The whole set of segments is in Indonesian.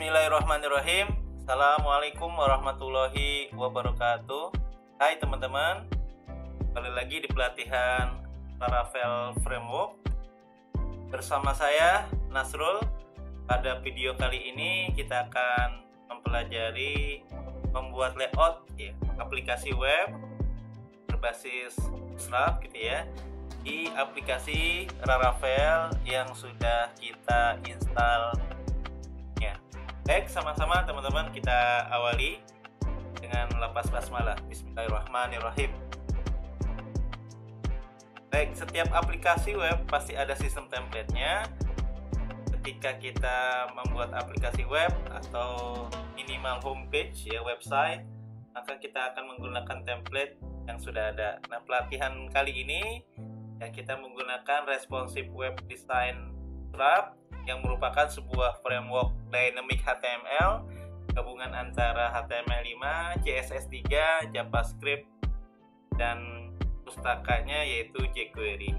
Bismillahirrahmanirrahim. Assalamualaikum warahmatullahi wabarakatuh. Hai teman-teman, kembali lagi di pelatihan Laravel Framework bersama saya Nasrul. Pada video kali ini kita akan mempelajari membuat layout aplikasi web berbasis Bootstrap gitu ya, di aplikasi Laravel yang sudah kita install. Baik, sama-sama teman-teman kita awali dengan lapas basmalah. Bismillahirrahmanirrahim. Baik, setiap aplikasi web pasti ada sistem template-nya. Ketika kita membuat aplikasi web atau minimal homepage website, maka kita akan menggunakan template yang sudah ada. Nah, pelatihan kali ini kita menggunakan responsive web design Bootstrap yang merupakan sebuah framework dynamic HTML gabungan antara HTML5, CSS3, JavaScript dan pustakanya yaitu jQuery,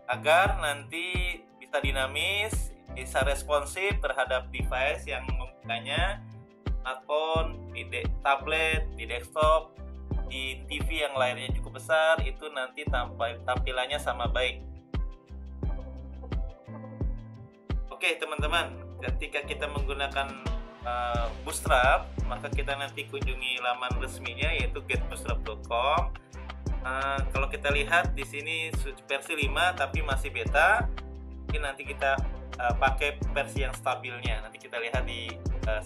agar nanti bisa dinamis, bisa responsif terhadap device yang membukanya, smartphone, di tablet, di desktop, di TV yang layarnya cukup besar, itu nanti tampilannya sama baik. Oke teman-teman, ketika kita menggunakan Bootstrap, maka kita nanti kunjungi laman resminya yaitu getbootstrap.com. Kalau kita lihat di sini versi 5 tapi masih beta. Mungkin nanti kita pakai versi yang stabilnya. Nanti kita lihat di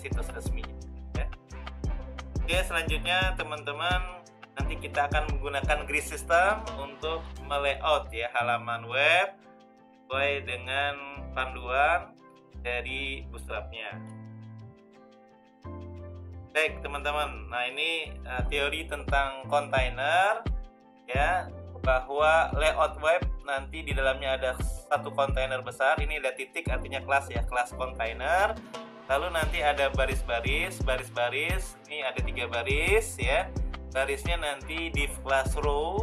situs resminya. Ya. Oke, selanjutnya teman-teman, nanti kita akan menggunakan grid system untuk melayout halaman web sesuai dengan panduan dari Bootstrap-nya. Baik teman-teman, nah ini teori tentang kontainer bahwa layout web nanti di dalamnya ada satu kontainer besar. Ini ada titik artinya kelas kelas kontainer. Lalu nanti ada baris-baris. Ini ada 3 baris Barisnya nanti div class row.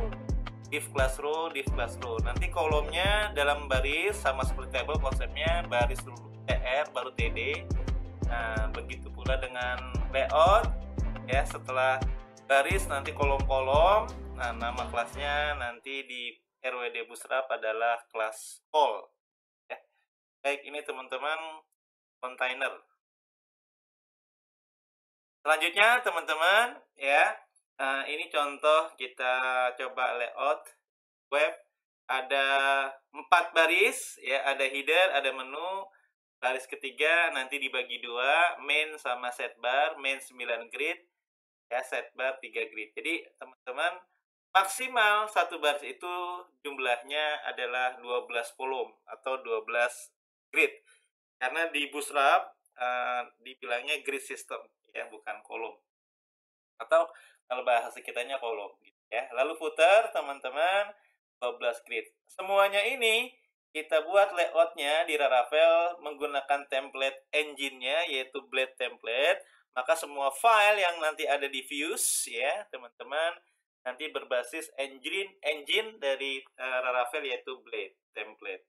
Nanti kolomnya dalam baris sama seperti table, konsepnya baris dulu TR baru TD. Nah, begitu pula dengan layout setelah baris nanti kolom-kolom. Nah, nama kelasnya nanti di RWD Bootstrap adalah kelas all. Baik, ini teman-teman container. Selanjutnya teman-teman ini contoh kita coba layout web. Ada 4 baris ada header, ada menu. Baris ketiga nanti dibagi 2, main sama setbar. Main 9 grid setbar 3 grid. Jadi teman-teman, maksimal satu baris itu jumlahnya adalah 12 kolom atau 12 grid. Karena di Bootstrap dibilangnya grid system bukan kolom. Atau kalau bahasa kitanya kolom Lalu footer teman-teman 12 grid. Semuanya ini kita buat layoutnya di Laravel menggunakan template engine-nya yaitu Blade template. Maka semua file yang nanti ada di views teman-teman nanti berbasis engine dari Laravel yaitu Blade template.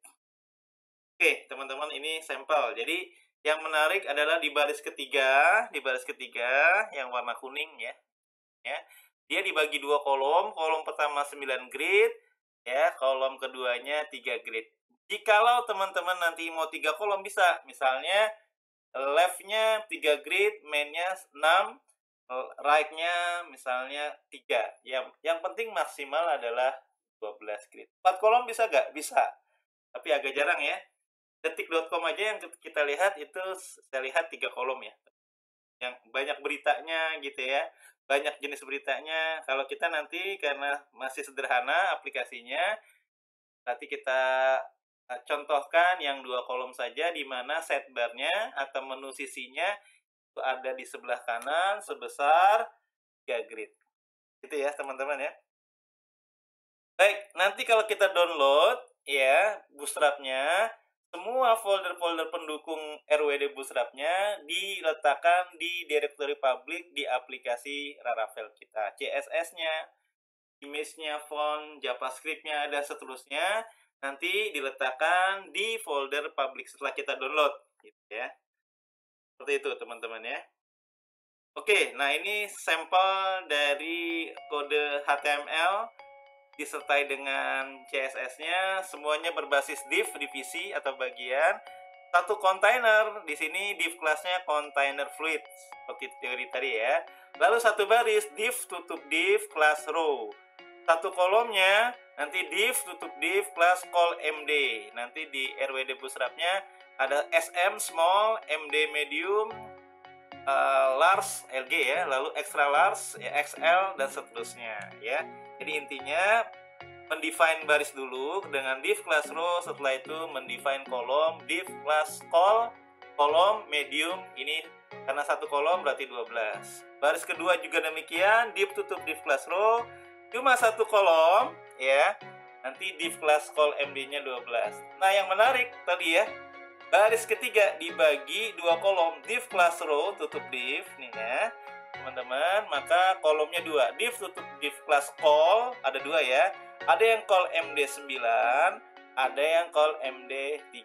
Oke teman-teman, ini sampel. Jadi yang menarik adalah di baris ketiga yang warna kuning dia dibagi 2 kolom. Kolom pertama 9 grid kolom keduanya 3 grid. Jikalau teman-teman nanti mau 3 kolom bisa, misalnya left-nya 3 grid, main-nya 6, right-nya misalnya 3. Yang penting maksimal adalah 12 grid. 4 kolom bisa nggak? Bisa, tapi agak jarang Detik.com aja yang kita lihat itu saya lihat 3 kolom yang banyak beritanya banyak jenis beritanya. Kalau kita nanti karena masih sederhana aplikasinya, nanti kita contohkan yang 2 kolom saja, di mana setbarnya atau menu sisinya itu ada di sebelah kanan sebesar 3 grid. Gitu teman-teman Baik, nanti kalau kita download Bootstrap-nya, semua folder-folder pendukung RWD Bootstrap-nya diletakkan di directory public di aplikasi Laravel kita. CSS-nya, image-nya, font, JavaScript-nya, dan seterusnya nanti diletakkan di folder public setelah kita download Seperti itu teman-teman ya. Oke, nah ini sampel dari kode HTML disertai dengan CSS-nya, semuanya berbasis div, divisi atau bagian. Satu kontainer, di sini div kelasnya container fluid, seperti teori tadi ya. Lalu satu baris, div tutup div kelas row. Satu kolomnya, nanti div tutup div kelas call md. Nanti di RWD Bootstrap-nya ada SM small, MD medium, large LG ya, lalu extra large ya, XL dan seterusnya ya. Jadi intinya mendefine baris dulu dengan div class row, setelah itu mendefine kolom, div class call kolom medium, ini karena satu kolom berarti 12. Baris kedua juga demikian, div tutup div class row, cuma satu kolom ya. Nanti div class call MD-nya 12. Nah, yang menarik tadi ya, baris ketiga dibagi dua kolom, div class row tutup div nih ya teman-teman, maka kolomnya dua, div tutup div class call ada dua ya, ada yang call MD9, ada yang call MD3.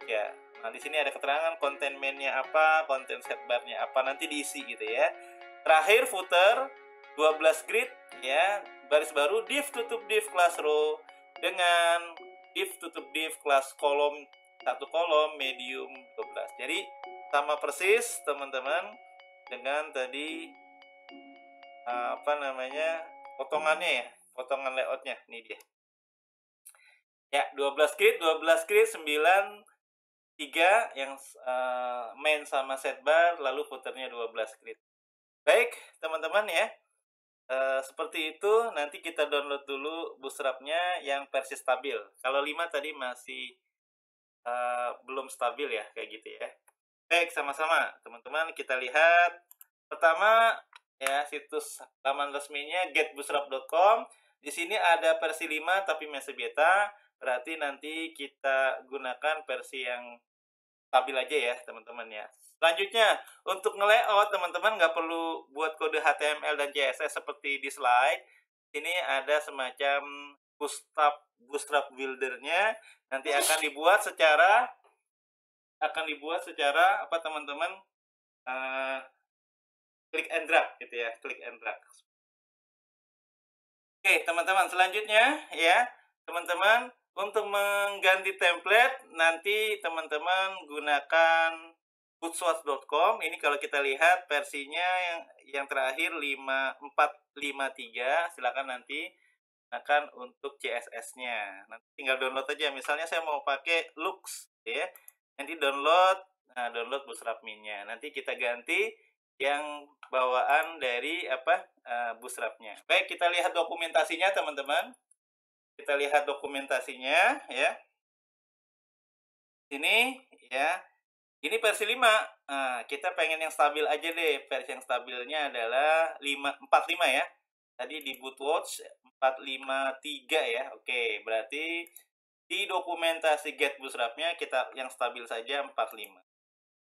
Nah, di sini ada keterangan konten main-nya apa, konten setbar-nya apa, nanti diisi gitu ya. Terakhir footer 12 grid ya, baris baru div tutup div class row dengan div tutup div class kolom, satu kolom medium 12. Jadi sama persis teman-teman dengan tadi potongannya ya, potongan layoutnya ini dia ya, 12 grid 9 3 yang main sama setbar, lalu footernya 12 grid. Baik teman-teman ya, seperti itu. Nanti kita download dulu Bootstrap-nya yang versi stabil. Kalau 5 tadi masih belum stabil ya, kayak gitu ya. Baik, sama-sama teman-teman kita lihat pertama ya, situs laman resminya getbootstrap.com. Di sini ada versi 5 tapi masih beta, berarti nanti kita gunakan versi yang stabil aja ya teman-teman ya. Selanjutnya untuk nge-layout teman-teman nggak perlu buat kode HTML dan CSS seperti di slide. Ini ada semacam Bootstrap builder-nya, nanti akan dibuat secara apa teman-teman, klik and drag gitu ya, klik and drag. Oke teman-teman, selanjutnya ya teman-teman, untuk mengganti template nanti teman-teman gunakan bootstrap.com. Ini kalau kita lihat versinya yang terakhir 453, silakan nanti akan untuk CSS-nya. Nanti tinggal download aja. Misalnya saya mau pakai Lux ya. Nanti download Bootstrap Min-nya. Nanti kita ganti yang bawaan dari Bootstrap-nya. Baik, kita lihat dokumentasinya teman-teman. Kita lihat dokumentasinya ya. Ini ya. Ini versi 5. Nah, kita pengen yang stabil aja deh. Versi yang stabilnya adalah 45 ya. Tadi di Bootwatch 453 ya. Oke, berarti di dokumentasi Get Bootstrap-nya kita yang stabil saja 45.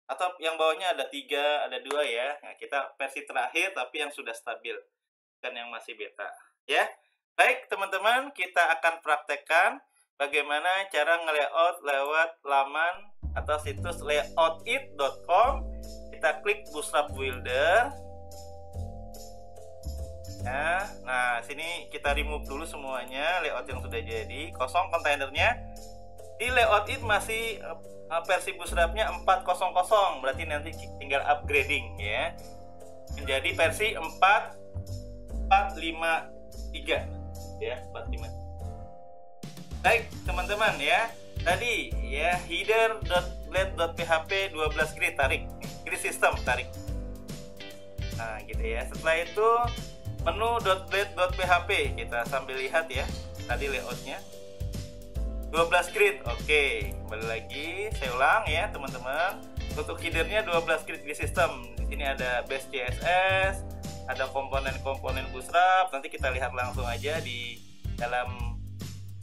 Atau yang bawahnya ada 3, ada 2 ya. Nah, kita versi terakhir tapi yang sudah stabil, bukan yang masih beta ya. Baik teman-teman, kita akan praktekkan bagaimana cara nge-layout lewat laman atau situs layoutit.com. Kita klik Bootstrap Builder. Ya, nah sini kita remove dulu semuanya layout yang sudah jadi, kosong kontainernya. Di layoutit masih versi Bootstrap-nya 4.0.0, berarti nanti tinggal upgrading ya menjadi versi 4.5.3 ya, 4.5. Baik teman-teman ya, tadi ya header.blade.php 12 grid, tarik grid system, tarik. Nah gitu ya. Setelah itu menu.blade.php, kita sambil lihat ya tadi layoutnya 12 grid. Oke, kembali lagi saya ulang ya teman-teman. Untuk headernya 12 grid system. Di sini ada base CSS, ada komponen-komponen Bootstrap. Nanti kita lihat langsung aja di dalam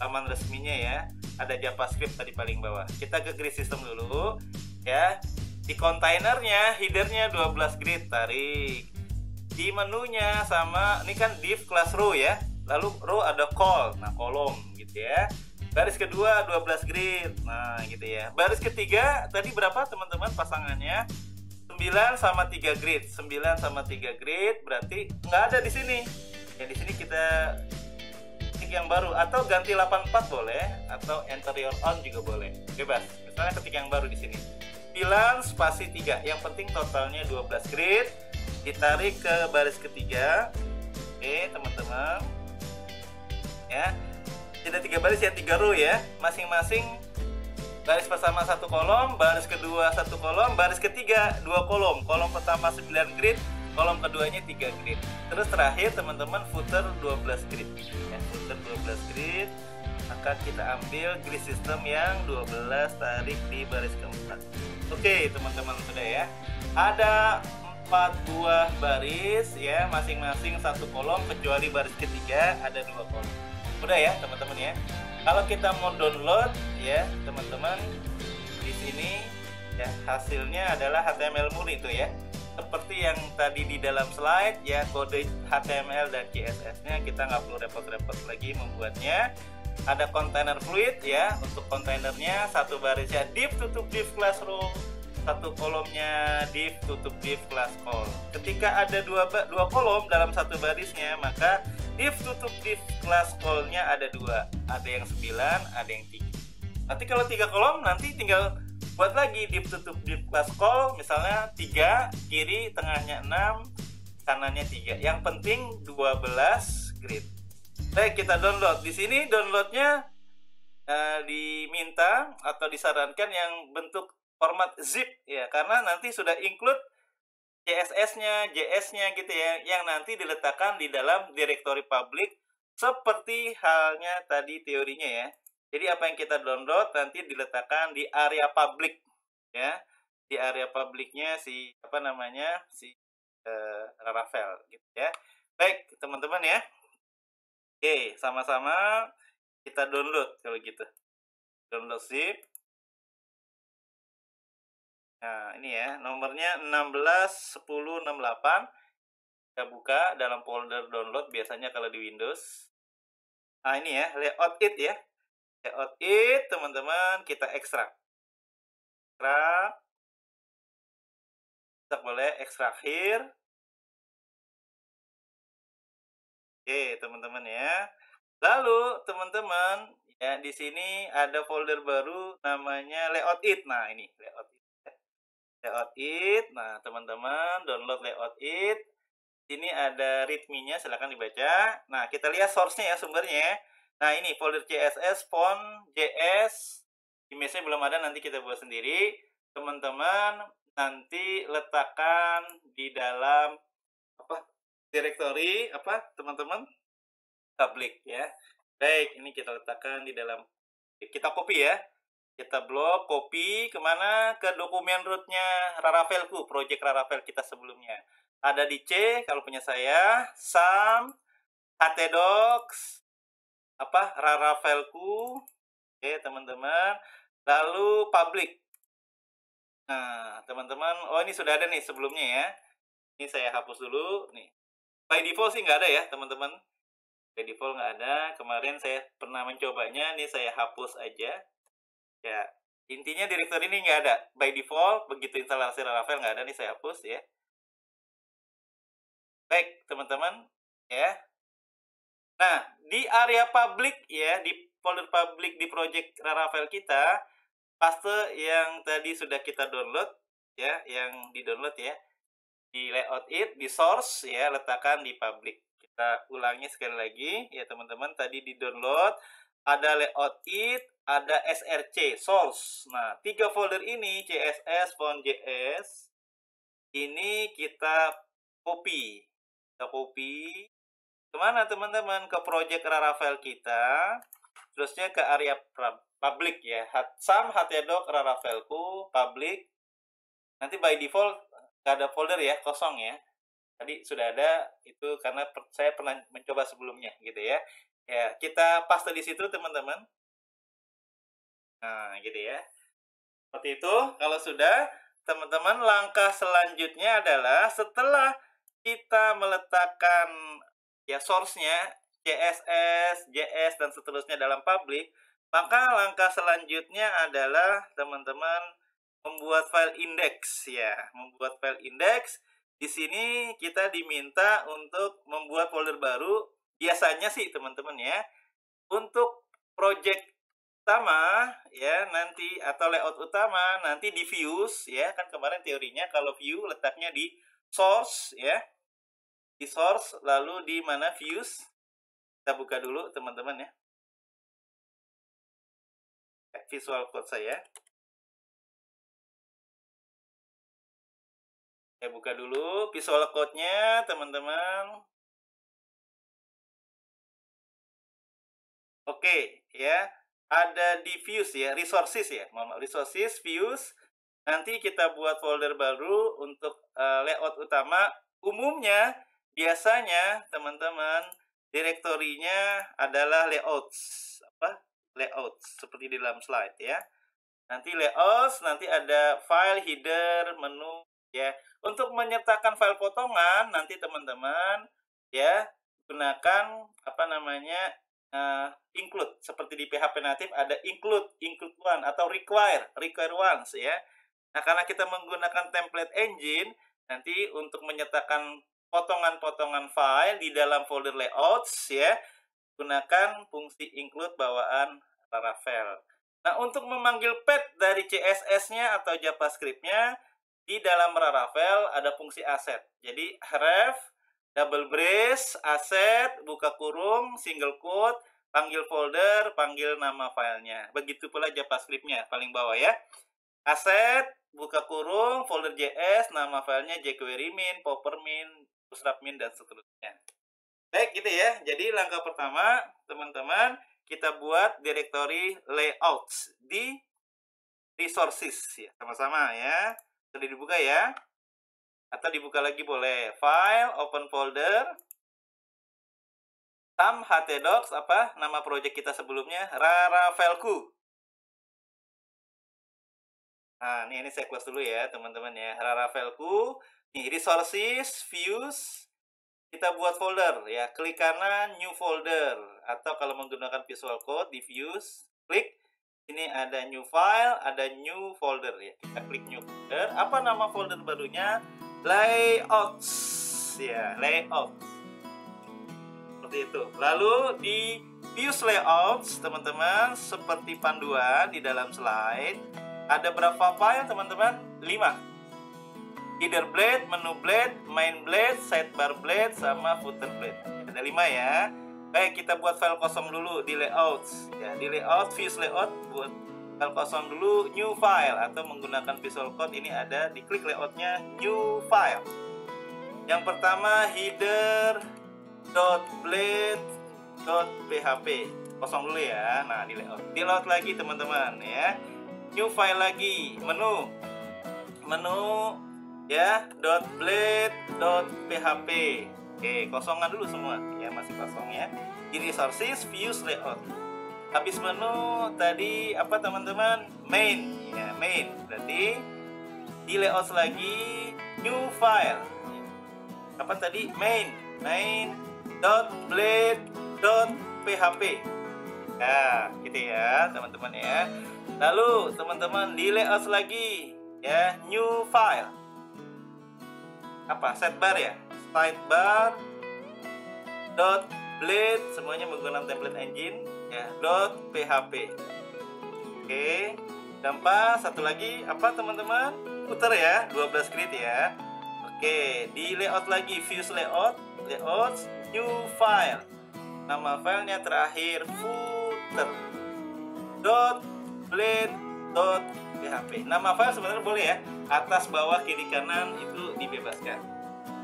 laman resminya ya. Ada JavaScript tadi paling bawah. Kita ke grid system dulu ya. Di kontainernya headernya 12 grid, tarik. Di menunya sama, ini kan div class row ya. Lalu row ada call, nah kolom gitu ya. Baris kedua 12 grid, nah gitu ya. Baris ketiga tadi berapa teman-teman pasangannya? 9 9 sama 3 grid. 9 sama 3 grid berarti nggak ada di sini. Ya di sini kita ketik yang baru atau ganti 84 boleh atau enter your own juga boleh. Bebas. Misalnya ketik yang baru di sini. 9 spasi 3. Yang penting totalnya 12 grid. Ditarik ke baris ketiga. Oke, teman-teman. Ya. Tidak 3 baris ya, 3 row ya. Masing-masing baris pertama 1 kolom, baris kedua 1 kolom, baris ketiga 2 kolom. Kolom pertama 9 grid, kolom keduanya 3 grid. Terus terakhir teman-teman footer 12 grid. Ya, footer 12 grid. Maka kita ambil grid system yang 12, tarik di baris keempat. Oke, teman-teman sudah ya. Ada 4 buah baris ya, masing-masing 1 kolom kecuali baris ketiga ada 2 kolom. Udah ya, teman-teman ya. Kalau kita mau download ya teman-teman, di sini ya hasilnya adalah HTML murni itu ya. Seperti yang tadi di dalam slide ya, kode HTML dan CSS-nya kita nggak perlu repot-repot lagi membuatnya. Ada kontainer fluid ya, untuk kontainernya satu barisnya div tutup div class row, satu kolomnya div tutup div class call. Ketika ada dua kolom dalam satu barisnya, maka div tutup div class call-nya ada 2, ada yang 9, ada yang 3. Nanti kalau 3 kolom nanti tinggal buat lagi div tutup div class call, misalnya 3, kiri tengahnya 6, kanannya 3. Yang penting 12 grid. Baik, kita download. Di sini downloadnya diminta atau disarankan yang bentuk format zip ya, karena nanti sudah include CSS-nya, JS-nya gitu ya, yang nanti diletakkan di dalam directory public seperti halnya tadi teorinya ya. Jadi apa yang kita download nanti diletakkan di area public ya, di area publiknya si apa namanya si Laravel gitu ya. Baik teman-teman ya. Oke, sama-sama kita download kalau gitu. Download zip. Nah, ini ya, nomornya 161068. Kita buka dalam folder download biasanya kalau di Windows. Nah, ini ya, layout it ya. Layout it, teman-teman, kita ekstrak. Ekstrak. Kita boleh ekstrak here. Oke, teman-teman ya. Lalu, teman-teman, ya di sini ada folder baru namanya layout it. Nah, ini layout it. Layout it. Nah, teman-teman, download layout it. Sini ada readme-nya, silahkan dibaca. Nah, kita lihat source-nya ya, sumbernya. Nah, ini folder CSS, font, JS. Image-nya belum ada, nanti kita buat sendiri. Teman-teman, nanti letakkan di dalam apa? Directory apa, teman-teman? Public ya. Baik, ini kita letakkan di dalam. Kita copy ya. Kita blok, copy kemana? Ke dokumen root-nya Laravelku, project Laravel kita sebelumnya. Ada di C kalau punya saya, sum htdocs apa Laravelku. Oke, teman-teman. Lalu public. Nah, teman-teman, oh ini sudah ada nih sebelumnya ya. Ini saya hapus dulu nih. By default sih nggak ada ya, teman-teman. By default nggak ada. Kemarin saya pernah mencobanya, nih saya hapus aja. Ya, intinya directory ini nggak ada. By default, begitu instalasi Laravel nggak ada, nih saya hapus ya. Baik, teman-teman, ya. Nah, di area public ya, di folder public di project Laravel kita, paste yang tadi sudah kita download ya, yang di-download ya. Di layout it, di source ya, letakkan di public. Kita ulangi sekali lagi ya, teman-teman. Tadi di-download ada layout it, ada src, source. Nah, 3 folder ini CSS, font, JS. Ini kita copy. Kita copy kemana teman-teman? Ke project Laravel kita, terusnya ke area public ya, sum htdoc Laravelku public. Nanti by default nggak ada folder ya, kosong ya. Tadi sudah ada itu karena saya pernah mencoba sebelumnya gitu ya. Ya, kita paste di situ teman-teman. Nah, gitu ya. Seperti itu. Kalau sudah, teman-teman, langkah selanjutnya adalah setelah kita meletakkan ya source-nya, CSS, JS, dan seterusnya dalam public, maka langkah selanjutnya adalah teman-teman membuat file index ya, membuat file index. Di sini kita diminta untuk membuat folder baru. Biasanya sih teman-teman ya, untuk project utama ya nanti atau layout utama nanti di views ya, kan kemarin teorinya kalau view letaknya di source ya, di source, lalu di mana views. Kita buka dulu teman-teman ya, Visual Code saya. Saya buka dulu Visual Code-nya teman-teman. Oke ya, ada di views ya, resources ya, resources, views. Nanti kita buat folder baru untuk layout utama. Umumnya biasanya teman-teman direktorinya adalah layouts, layouts seperti di dalam slide ya. Nanti layouts, nanti ada file, header, menu ya. Untuk menyertakan file potongan nanti teman-teman ya gunakan include. Seperti di PHP native ada include one atau require once ya. Nah, karena kita menggunakan template engine, nanti untuk menyertakan potongan-potongan file di dalam folder layouts ya, gunakan fungsi include bawaan Laravel. Nah, untuk memanggil path dari CSS-nya atau JavaScript-nya, di dalam Laravel ada fungsi asset. Jadi, ref, double brace, asset, buka kurung, single quote, panggil folder, panggil nama filenya. Begitu pula JavaScript-nya, paling bawah ya. Asset, buka kurung, folder JS, nama filenya jQuery min, popper min, bootstrap min, dan seterusnya. Baik, gitu ya. Jadi langkah pertama, teman-teman, kita buat directory layouts di resources ya, sama-sama ya. Sudah dibuka ya. Atau dibuka lagi boleh. File, open folder. htdocs, nama project kita sebelumnya, Laravelku. Nah, ini saya close dulu ya, teman-teman ya. Laravelku. Nih, resources, views. Kita buat folder ya. Klik kanan, new folder. Atau kalau menggunakan Visual Code di views, klik. Ini ada new file, ada new folder ya. Kita klik new folder. Apa nama folder barunya? Layouts ya, layouts. Seperti itu. Lalu di views layouts, teman-teman, seperti panduan di dalam slide. Ada berapa file teman-teman? 5. Header blade, menu blade, main blade, sidebar blade, sama footer blade. Ada 5 ya. Baik, kita buat file kosong dulu di layouts. Ya, di layout, views layout, buat file kosong dulu, new file. Atau menggunakan Visual Code ini ada, diklik layoutnya, new file. Yang pertama, header.blade.php. Kosong dulu ya. Nah, di layout. Di layout lagi teman-teman ya. New file lagi, menu ya, .blade.php. Oke, kosongan dulu semua ya, masih kosong ya. Di resources, views, layout. Habis menu tadi apa teman-teman? Main ya, main. Berarti di layout lagi, new file. Apa tadi? main.blade.php. Nah, gitu ya teman-teman ya. Lalu teman-teman di layout lagi ya, new file. Apa? Sidebar ya? Sidebar .blade, semuanya menggunakan template engine ya, .php. Oke. Dampak satu lagi apa teman-teman? Footer ya, 12 grid ya. Oke, di layout lagi, views layout, new file. Nama filenya terakhir footer. .blade.php. Nama file sebenarnya boleh ya, atas, bawah, kiri, kanan itu dibebaskan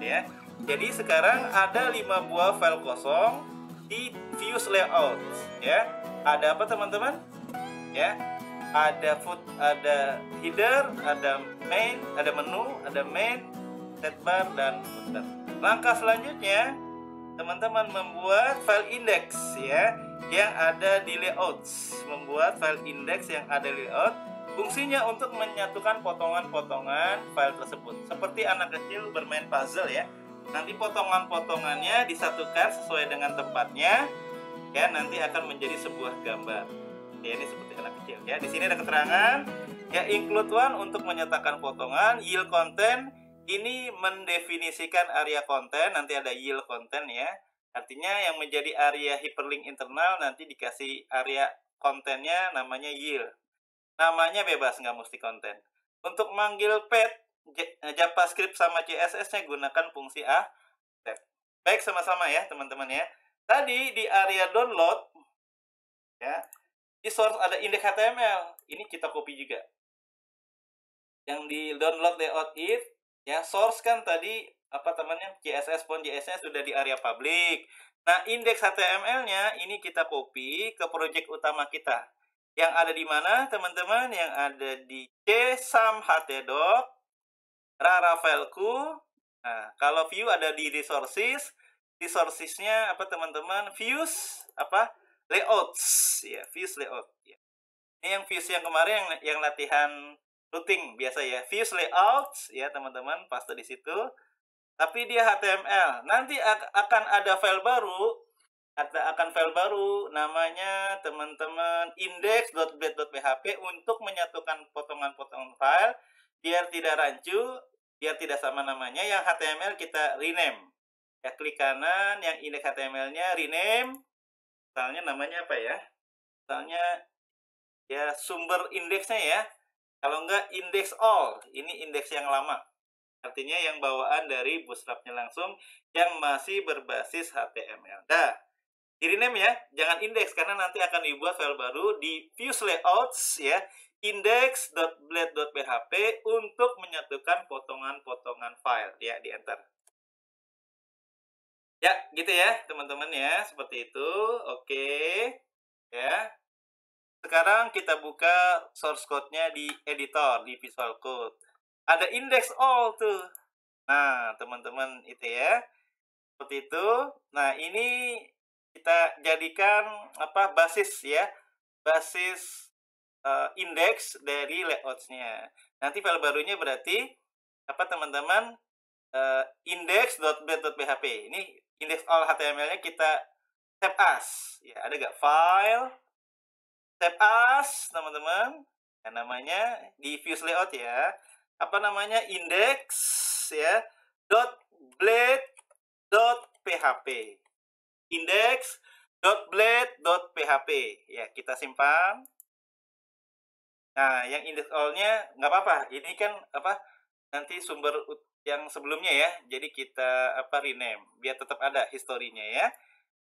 ya. Jadi sekarang ada 5 buah file kosong di views layout ya. Ada apa teman-teman? Ya. Ada header, ada main, ada menu, ada main, sidebar, dan footer. Langkah selanjutnya teman-teman membuat file index ya, yang ada di layouts. Membuat file index yang ada di layout, fungsinya untuk menyatukan potongan-potongan file tersebut. Seperti anak kecil bermain puzzle ya. Nanti potongan-potongannya disatukan sesuai dengan tempatnya ya, nanti akan menjadi sebuah gambar. Ya, ini seperti anak kecil ya. Di sini ada keterangan Ya, include one untuk menyatakan potongan, yield content ini mendefinisikan area konten, nanti ada yield content ya. Artinya yang menjadi area hyperlink internal nanti dikasih area kontennya namanya yield. Namanya bebas, nggak mesti konten. Untuk manggil pet JavaScript sama CSS-nya gunakan fungsi set. Baik, sama-sama ya teman-teman ya. Tadi di area download ya, di source ada index HTML. Ini kita copy juga. Yang di download layout it ya, source kan tadi apa temannya CSS font JS-nya sudah di area public. Nah, indeks HTML-nya ini kita copy ke project utama kita. Yang ada di mana, teman-teman? Yang ada di csum.htdoc, raravelku. Nah, kalau view ada di resources. Resources-nya apa, teman-teman? Views apa? Layouts ya, views layout ya. Ini yang views yang kemarin yang latihan routing biasa ya. Views layouts ya, teman-teman, paste di situ. Tapi dia HTML. Nanti akan ada file baru, namanya teman-teman index.blade.php untuk menyatukan potongan-potongan file biar tidak rancu, biar tidak sama namanya. Yang HTML kita rename. Ya, klik kanan yang indeks HTML-nya rename. Misalnya namanya apa ya? Misalnya ya sumber indeksnya ya. Kalau enggak index all, ini indeks yang lama. Artinya yang bawaan dari Bootstrap-nya langsung yang masih berbasis HTML. Dah, di rename ya, jangan indeks karena nanti akan dibuat file baru di views layouts ya, index.blade.php untuk menyatukan potongan-potongan file ya, di enter. Ya, gitu ya, teman-teman ya, seperti itu. Oke. Ya. Sekarang kita buka source code-nya di editor, di Visual Code. Ada index all tuh. Nah, teman-teman itu ya. Seperti itu. Nah, ini kita jadikan apa, basis ya. Basis index dari layouts-nya. Nanti file barunya berarti apa, teman-teman? Index.blade.php. Ini index all HTML-nya kita save as. Ya, ada gak file? Save as, teman-teman. Ya, namanya di views layout ya. Apa namanya, index ya .blade.php, index.blade.php ya, kita simpan. Nah, yang index all-nya nggak apa-apa, ini kan apa, nanti sumber yang sebelumnya ya, jadi kita apa, rename biar tetap ada historinya ya.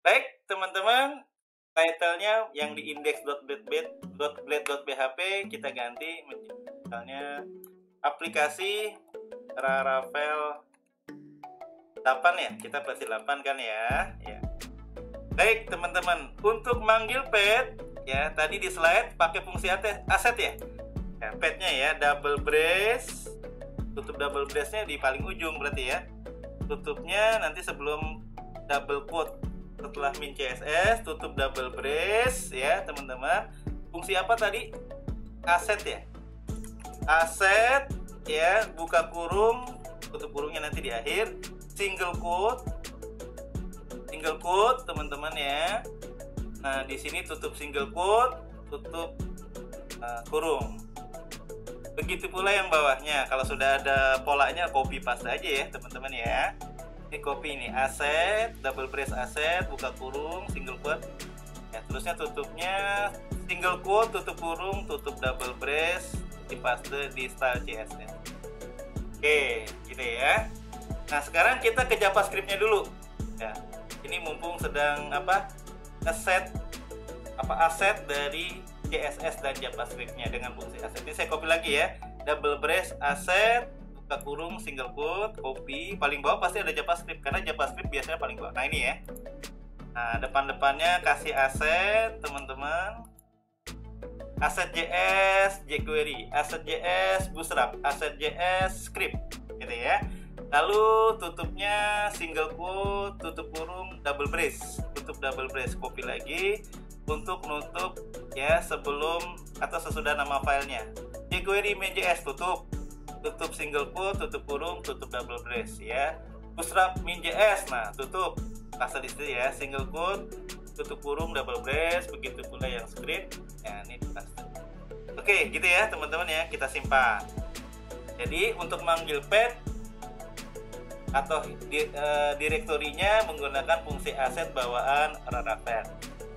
Baik teman-teman, title-nya yang di index.blade.php kita ganti misalnya aplikasi Laravel 8 ya, kita versi 8 kan ya. Ya. Baik teman-teman, untuk manggil pet ya, tadi di slide pakai fungsi aset ya. Ya, petnya ya double brace, tutup double brace-nya di paling ujung berarti ya. Tutupnya nanti sebelum double quote, setelah min CSS tutup double brace ya teman-teman. Fungsi apa tadi? Aset ya. Aset ya, buka kurung, tutup kurungnya nanti di akhir, single quote teman-teman ya. Nah, di sini tutup single quote, tutup kurung. Begitu pula yang bawahnya. Kalau sudah ada polanya, copy paste aja ya teman-teman ya. Ini copy ini, aset, double brace aset, buka kurung, single quote ya, terusnya tutupnya single quote, tutup kurung, tutup double brace, dipaste di style CSS. Oke, gitu ya. Nah, sekarang kita ke JavaScript-nya dulu. Ya, ini mumpung sedang apa, ngeset apa aset dari CSS dan JavaScript-nya dengan fungsi aset. Ini saya copy lagi ya. Double brace aset, buka kurung, single quote, copy. Paling bawah pasti ada JavaScript karena JavaScript biasanya paling bawah. Nah, ini ya. Nah, depan-depannya kasih aset, teman-teman. Asset.js jQuery, Asset.js Bootstrap, Asset.js script gitu ya. Lalu tutupnya single quote, tutup kurung, double brace, tutup double brace, copy lagi untuk nutup ya sebelum atau sesudah nama filenya. jQuery main.js tutup single quote, tutup kurung, tutup double brace ya. Bootstrap min.js, nah tutup, paste di situ ya, single quote, tutup kurung, double brace, begitu pula yang script ya, ini paste. Oke, gitu ya teman-teman ya, kita simpan. Jadi untuk manggil pet atau direktorinya menggunakan fungsi aset bawaan Laravel.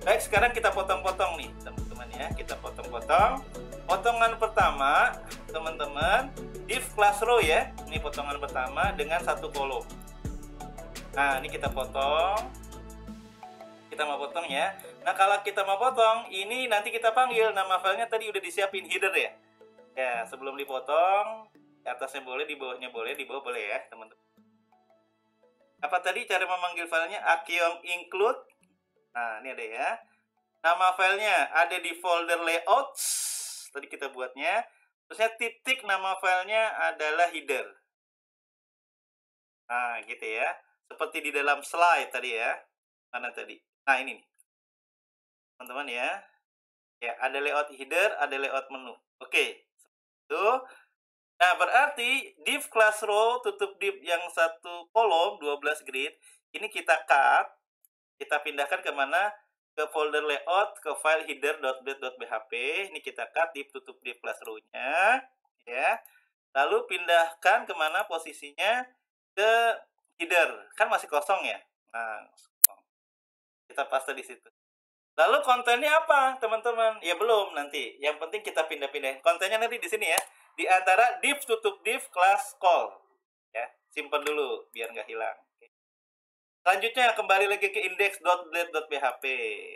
Baik, sekarang kita potong-potong nih teman-teman ya, kita potong-potong. Potongan pertama teman-teman, div class row ya, ini potongan pertama dengan satu kolom. Nah, ini kita potong. Kita mau potong ya. Nah, kalau kita mau potong, ini nanti kita panggil nama filenya tadi udah disiapin header ya. Ya, sebelum dipotong, di atasnya boleh, di bawahnya boleh, di bawah boleh ya, teman-teman. Apa tadi cara memanggil filenya? Akeong include. Nah, ini ada ya. Nama filenya ada di folder layouts. Tadi kita buatnya. Terusnya titik nama filenya adalah header. Nah, gitu ya. Seperti di dalam slide tadi ya. Mana tadi? Nah, ini nih. Teman-teman ya. Ya, ada layout header, ada layout menu. Oke. Itu. Nah, berarti div class row tutup div yang satu kolom 12 grid. Ini kita cut. Kita pindahkan kemana? Ke folder layout, ke file header.blade.bhp. Ini kita cut div tutup div class row-nya. Ya. Lalu pindahkan kemana posisinya? Ke header. Kan masih kosong ya? Nah, kita paste di situ. Lalu kontennya apa, teman-teman? Ya belum nanti. Yang penting kita pindah-pindah. Kontennya nanti di sini ya. Di antara div tutup div class call. Ya, simpan dulu biar nggak hilang. Selanjutnya kembali lagi ke index.blade.php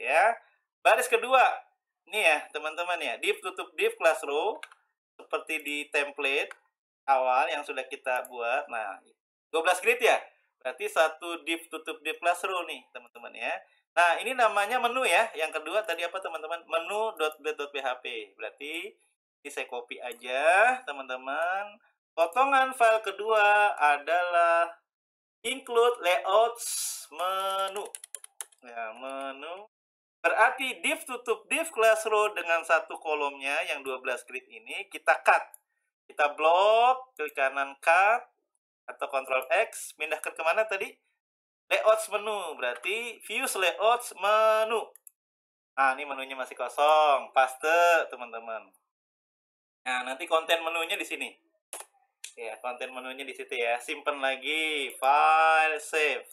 ya. Baris kedua. Ini ya, teman-teman ya. Div tutup div class row seperti di template awal yang sudah kita buat. Nah, 12 grid ya. Berarti satu div tutup div class row nih, teman-teman ya. Nah, ini namanya menu ya. Yang kedua tadi apa, teman-teman? Menu.blade.php. Berarti ini saya copy aja, teman-teman. Potongan file kedua adalah include layouts menu. Ya, menu. Berarti div tutup div class row dengan satu kolomnya yang 12 grid ini kita cut. Kita blok, klik kanan cut, atau Ctrl X, pindahkan kemana tadi? Layouts menu, berarti views layouts menu. Nah, ini menunya masih kosong, paste teman-teman. Nah, nanti konten menunya di sini. Ya, konten menunya di situ ya. Simpen lagi, file save.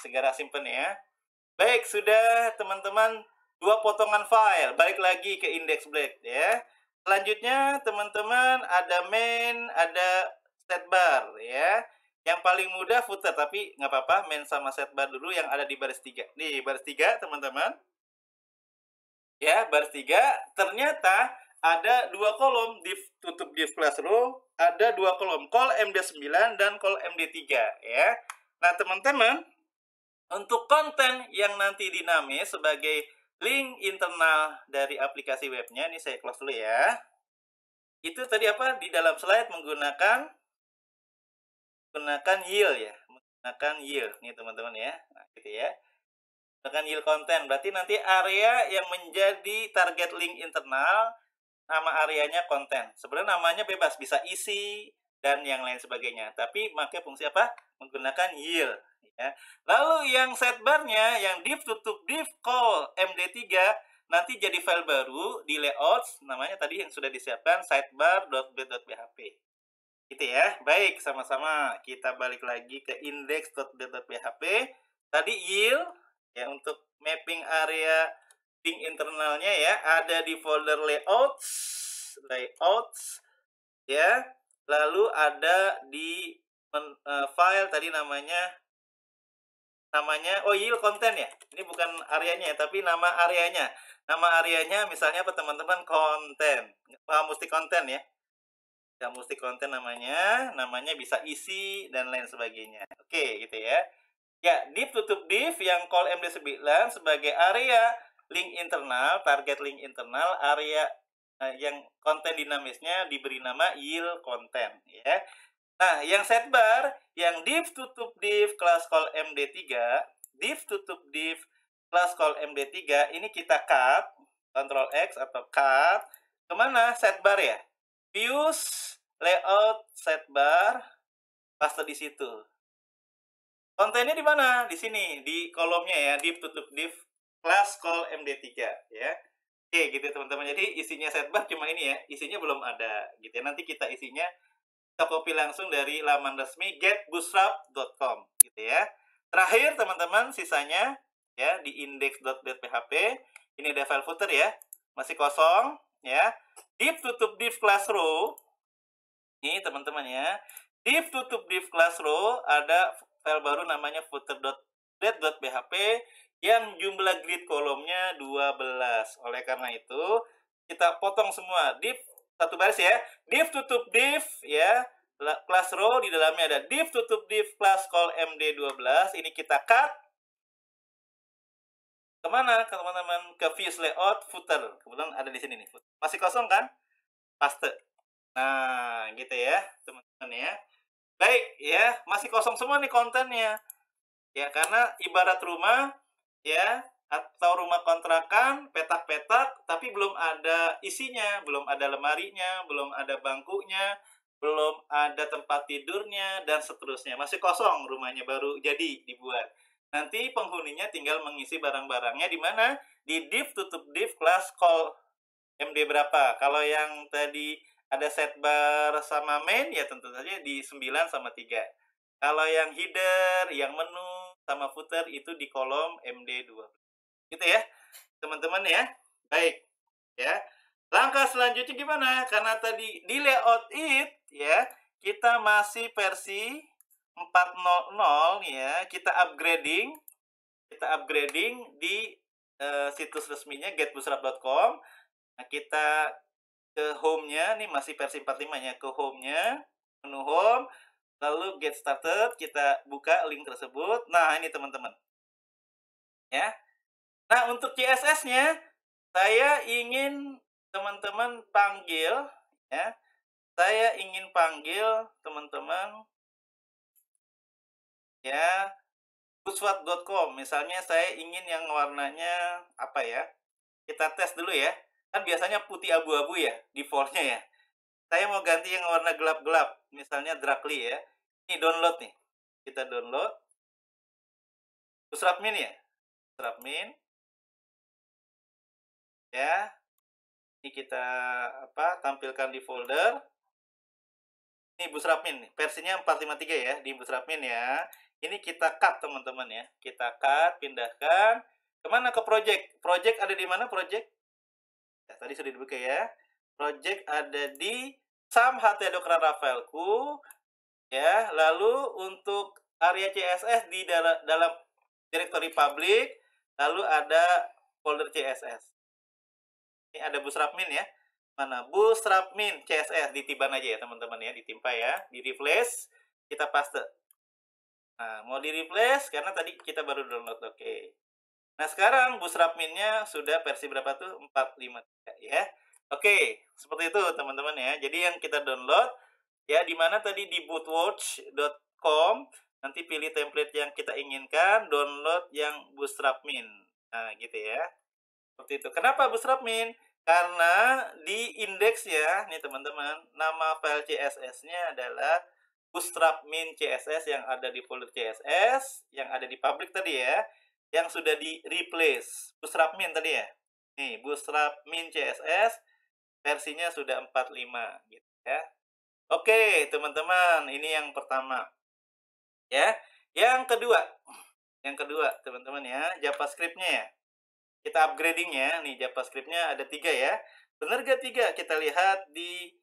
Segera simpen ya. Baik, sudah teman-teman, dua potongan file. Balik lagi ke index blade ya. Selanjutnya teman-teman ada main, ada setbar ya. Yang paling mudah footer, tapi nggak apa-apa, main sama setbar dulu yang ada di baris 3. Nih, baris 3 teman-teman. Ya, baris 3 ternyata ada dua kolom div tutup div class row, ada dua kolom call MD9 dan call MD3 ya. Nah, teman-teman, untuk konten yang nanti dinamis sebagai link internal dari aplikasi webnya, ini saya close dulu ya. Itu tadi apa? Di dalam slide menggunakan yield ya. Menggunakan yield. Nih teman-teman ya. Nah, gitu ya. Menggunakan yield konten. Berarti nanti area yang menjadi target link internal, nama areanya konten. Sebenarnya namanya bebas. Bisa isi dan yang lain sebagainya. Tapi pakai fungsi apa? Menggunakan yield. Ya. Lalu yang setbarnya, yang div tutup div call MD3, nanti jadi file baru di layouts, namanya tadi yang sudah disiapkan sidebar.blade.php. Gitu ya. Baik, sama-sama kita balik lagi ke index.blade.php. Tadi yield ya, untuk mapping area link internalnya ya, ada di folder layouts ya. Lalu ada di file tadi namanya yield content ya. Ini bukan areanya ya, tapi nama areanya. Nama areanya misalnya apa teman-teman? Konten. Mesti konten ya. Nggak mesti konten namanya bisa isi dan lain sebagainya. Oke, gitu ya. Ya, div tutup div yang call MD9 sebagai area link internal, target link internal, area yang konten dinamisnya diberi nama yield content ya. Nah, yang setbar, yang div tutup div class call MD3, div tutup div class call MD3, ini kita cut, Ctrl X atau cut, kemana? Setbar ya? Views, layout, setbar, paste di situ. Kontennya di mana? Di sini, di kolomnya ya, div tutup div class call MD3 ya. Oke, gitu ya teman-teman. Jadi isinya sidebar cuma ini ya, isinya belum ada gitu ya. Nanti kita isinya kita copy langsung dari laman resmi getbootstrap.com gitu ya. Terakhir teman-teman sisanya ya di index.php ini ada file footer ya, masih kosong ya. Div tutup div class row. Ini teman-teman ya. Div tutup div class row ada file baru namanya footer.get.php yang jumlah grid kolomnya 12. Oleh karena itu, kita potong semua div satu baris ya. Div tutup div ya. Class row di dalamnya ada div tutup div class call md12. Ini kita cut. Kemana teman-teman? Ke views layout footer. Kebetulan ada di sini nih. Masih kosong kan? Paste. Nah, gitu ya, teman-teman ya. Baik, ya, masih kosong semua nih kontennya. Ya, karena ibarat rumah, ya, atau rumah kontrakan, petak-petak, tapi belum ada isinya, belum ada lemarinya, belum ada bangkunya, belum ada tempat tidurnya, dan seterusnya. Masih kosong rumahnya, baru jadi dibuat. Nanti penghuninya tinggal mengisi barang-barangnya di mana? Di div tutup div class call MD berapa. Kalau yang tadi ada setbar sama main, ya tentu saja di 9 sama 3. Kalau yang header, yang menu, sama footer itu di kolom MD2. Gitu ya, teman-teman ya. Baik, ya. Langkah selanjutnya gimana? Karena tadi di layout it, ya, kita masih versi 4.0.0 nih ya. Kita upgrading di situs resminya getbootstrap.com. Nah, kita ke home-nya, nih masih versi 45-nya, ke home-nya, menu home, lalu get started, kita buka link tersebut. Nah, ini teman-teman. Ya. Nah, untuk CSS-nya, saya ingin teman-teman panggil, ya. Saya ingin panggil teman-teman, ya, bootstrap.com. Misalnya saya ingin yang warnanya apa ya? Kita tes dulu ya. Kan biasanya putih abu-abu ya, default-nya ya. Saya mau ganti yang warna gelap-gelap, misalnya Drakli ya. Ini download nih. Kita download. Bootstrap Min ya. Bootstrap Min. Ya. Ini kita tampilkan di folder. Ini Bootstrap Min, versinya 453 ya, di Bootstrap Min ya. Ini kita cut teman-teman ya. Kita cut, pindahkan. Kemana? Ke project. Project ada di mana project? Ya, tadi sudah dibuka ya. Project ada di sam.htdoc.rara fileku. Ya, lalu untuk area CSS di dalam directory public, lalu ada folder CSS. Ini ada Bootstrap Min ya. Mana? Bootstrap Min CSS, ditiban aja ya teman-teman ya, ditimpa ya, di replace, kita paste. Nah, mau di replace karena tadi kita baru download. Oke. Nah, sekarang Bootstrap Min-nya sudah versi berapa tuh? 453 ya. Oke, seperti itu teman-teman ya. Jadi yang kita download ya di mana tadi di bootwatch.com, nanti pilih template yang kita inginkan, download yang Bootstrap Min. Nah, gitu ya. Seperti itu. Kenapa Bootstrap Min? Karena di indeksnya nih teman-teman, nama file CSS-nya adalah Bootstrap Min CSS yang ada di folder CSS, yang ada di public tadi ya, yang sudah di replace. Bootstrap Min tadi ya. Nih, Bootstrap Min CSS versinya sudah 45 gitu ya. Oke, teman-teman, ini yang pertama. Ya. Yang kedua, teman-teman ya, JavaScript-nya ya. Kita upgrading-nya, nih JavaScript-nya ada 3 ya. Benar gak 3? Kita lihat di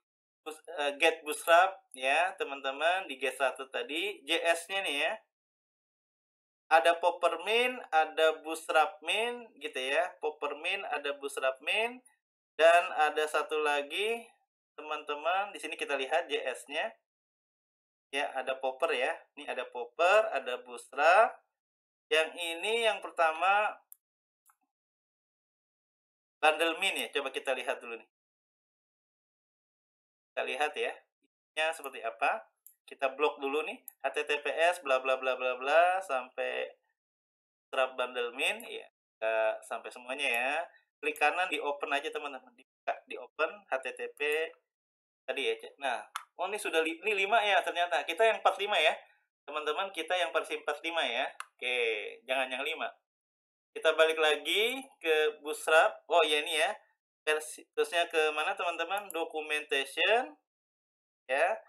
get bootstrap ya, teman-teman, di get started tadi, JS-nya nih ya. Ada popper min, ada bootstrap min gitu ya. Popper min, ada bootstrap min, dan ada satu lagi teman-teman, di sini kita lihat JS-nya. Ya, ada popper ya. Ini ada popper, ada bootstrap. Yang ini yang pertama bundle min ya. Coba kita lihat dulu nih. Kita lihat ya. Nya seperti apa? Kita blok dulu nih, https bla bla bla bla bla sampai bootstrap bundle min ya. Sampai semuanya ya. Klik kanan di open aja teman-teman. Di open http tadi ya. Nah, oh ini sudah ini 5 ya ternyata. Kita yang 45 ya. Teman-teman, kita yang versi 45 ya. Oke, jangan yang 5. Kita balik lagi ke Bootstrap. Oh ya ini ya. terusnya ke mana teman-teman? Documentation, ya.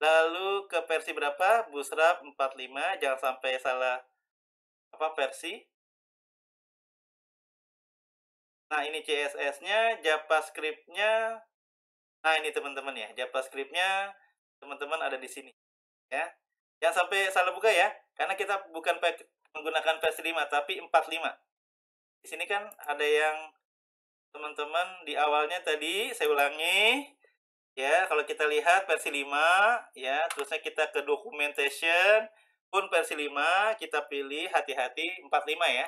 Lalu ke versi berapa? Bootstrap 45, jangan sampai salah versi. Nah, ini CSS-nya, JavaScript-nya. Nah, ini teman-teman ya, JavaScript-nya teman-teman ada di sini, ya. Jangan sampai salah buka ya, karena kita bukan menggunakan versi 5, tapi 45. Di sini kan ada yang teman-teman di awalnya tadi, saya ulangi. Ya, kalau kita lihat versi 5, ya, terusnya kita ke documentation, pun versi 5, kita pilih hati-hati 45 ya.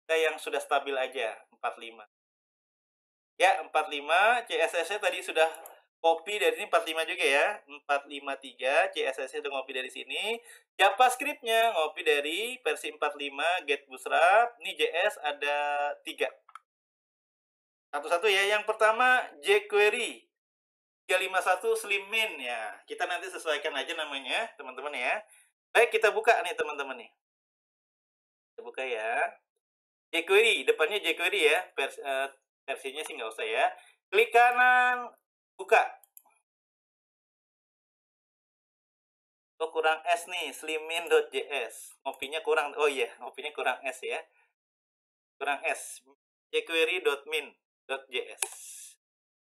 Kita yang sudah stabil aja, 45. Ya, 45, CSS-nya tadi sudah copy dari ini 45 juga ya. 453, CSS-nya udah ngopi dari sini. JavaScript-nya ngopi dari versi 45, get bootstrap. Ini JS ada 3. Satu-satu ya. Yang pertama, jQuery 351 Slimin ya. Kita nanti sesuaikan aja namanya, teman-teman ya. Baik, kita buka nih teman-teman nih. Kita buka ya. jQuery, depannya jQuery ya. Versinya sih nggak usah ya. Klik kanan, buka. Oh, kurang S nih, slimin.js. Ngopinya kurang, oh iya, ngopinya kurang S ya. Kurang S. jQuery.min.js.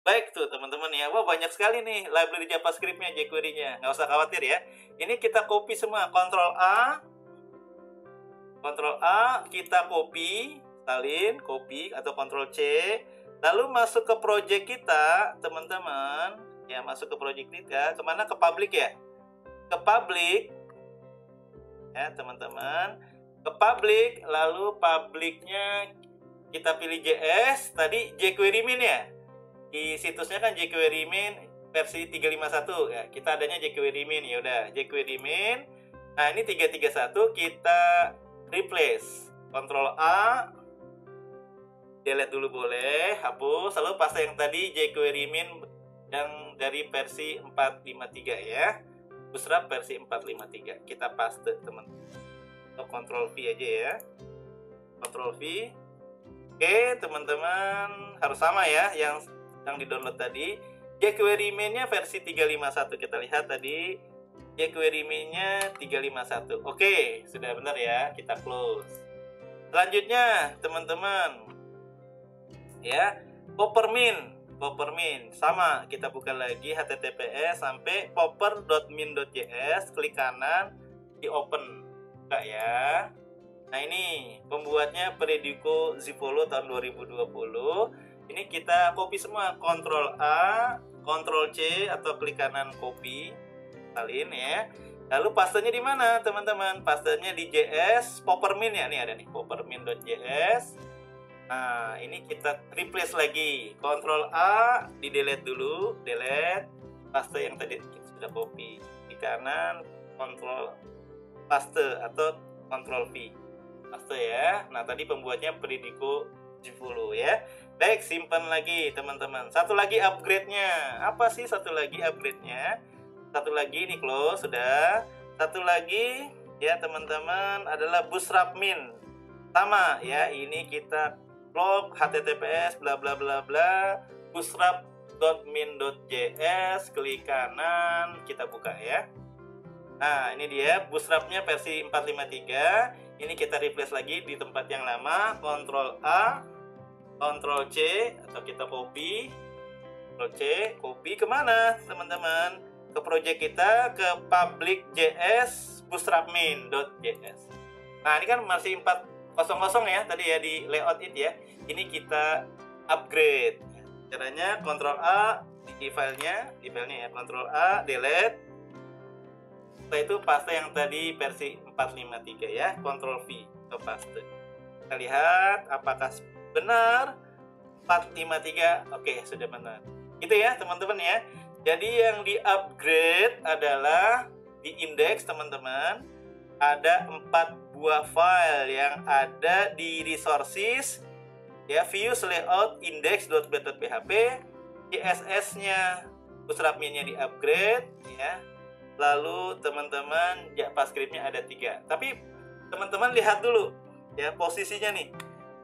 Baik tuh teman-teman ya. Wah, banyak sekali nih library JavaScript-nya, jQuery-nya. Nggak usah khawatir ya. Ini kita copy semua. Ctrl A, kita copy, salin, copy atau Ctrl C. Lalu masuk ke project kita, teman-teman. Ya, masuk ke project kita. Kemana? Ke public ya. Ke public. Ya, teman-teman. Ke public, lalu public-nya kita pilih JS. Tadi jQuery min ya. Di situsnya kan jQuery min versi 351 ya. Kita adanya jQuery min, ya udah jQuery min. Nah, ini 331 kita replace. Ctrl A, delete dulu boleh, hapus. Lalu paste yang tadi jQuery min yang dari versi 453 ya. Bootstrap versi 453. Kita paste, teman. Atau Ctrl V aja ya. Ctrl V. Oke, teman-teman, harus sama ya yang di-download tadi. jQuery min-nya versi 351. Kita lihat tadi jQuery min-nya 351. Oke, sudah benar ya. Kita close. Selanjutnya, teman-teman, ya, poppermin sama, kita buka lagi https sampai popper.min.js, klik kanan, di open, buka ya. Nah, ini pembuatnya Predico Zipolo tahun 2020. Ini kita copy semua, Ctrl A, Ctrl C atau klik kanan copy, salin ya. Lalu pastenya di mana, teman-teman? Pastenya di JS poppermin ya. Nih ada nih poppermin.js. Nah, ini kita replace lagi. Ctrl A, di delete dulu, delete paste yang tadi kita sudah copy. Di kanan Ctrl paste atau Ctrl V. Paste ya. Nah, tadi pembuatnya Predico Zipolo ya. Baik, simpan lagi teman-teman. Satu lagi upgrade-nya. Apa sih satu lagi upgrade-nya? Satu lagi nih close sudah. Satu lagi ya teman-teman adalah bootstrap min. Sama ya, ini kita log https bla bla bla bla bootstrap.min.js, klik kanan, kita buka ya. Nah, ini dia bootstrapnya versi 453. Ini kita replace lagi di tempat yang lama, Ctrl A, Ctrl C atau kita copy, Ctrl C, copy kemana teman-teman? Ke project kita, ke public.js bootstrap.min.js. Nah, ini kan masih 400 ya tadi ya di layout it ya. Ini kita upgrade. Caranya Ctrl A di filenya ya, Ctrl A, delete. Setelah itu paste yang tadi versi 453 ya, Ctrl V ke paste. Kita lihat apakah benar 453. Oke, sudah benar. Itu ya teman-teman ya. Jadi yang di upgrade adalah di index teman-teman. Ada 4 buah file yang ada di resources ya, views layout index.php, CSS-nya bootstrap min-nya di upgrade ya. Lalu teman-teman JavaScript-nya ada 3. Tapi teman-teman lihat dulu ya posisinya nih.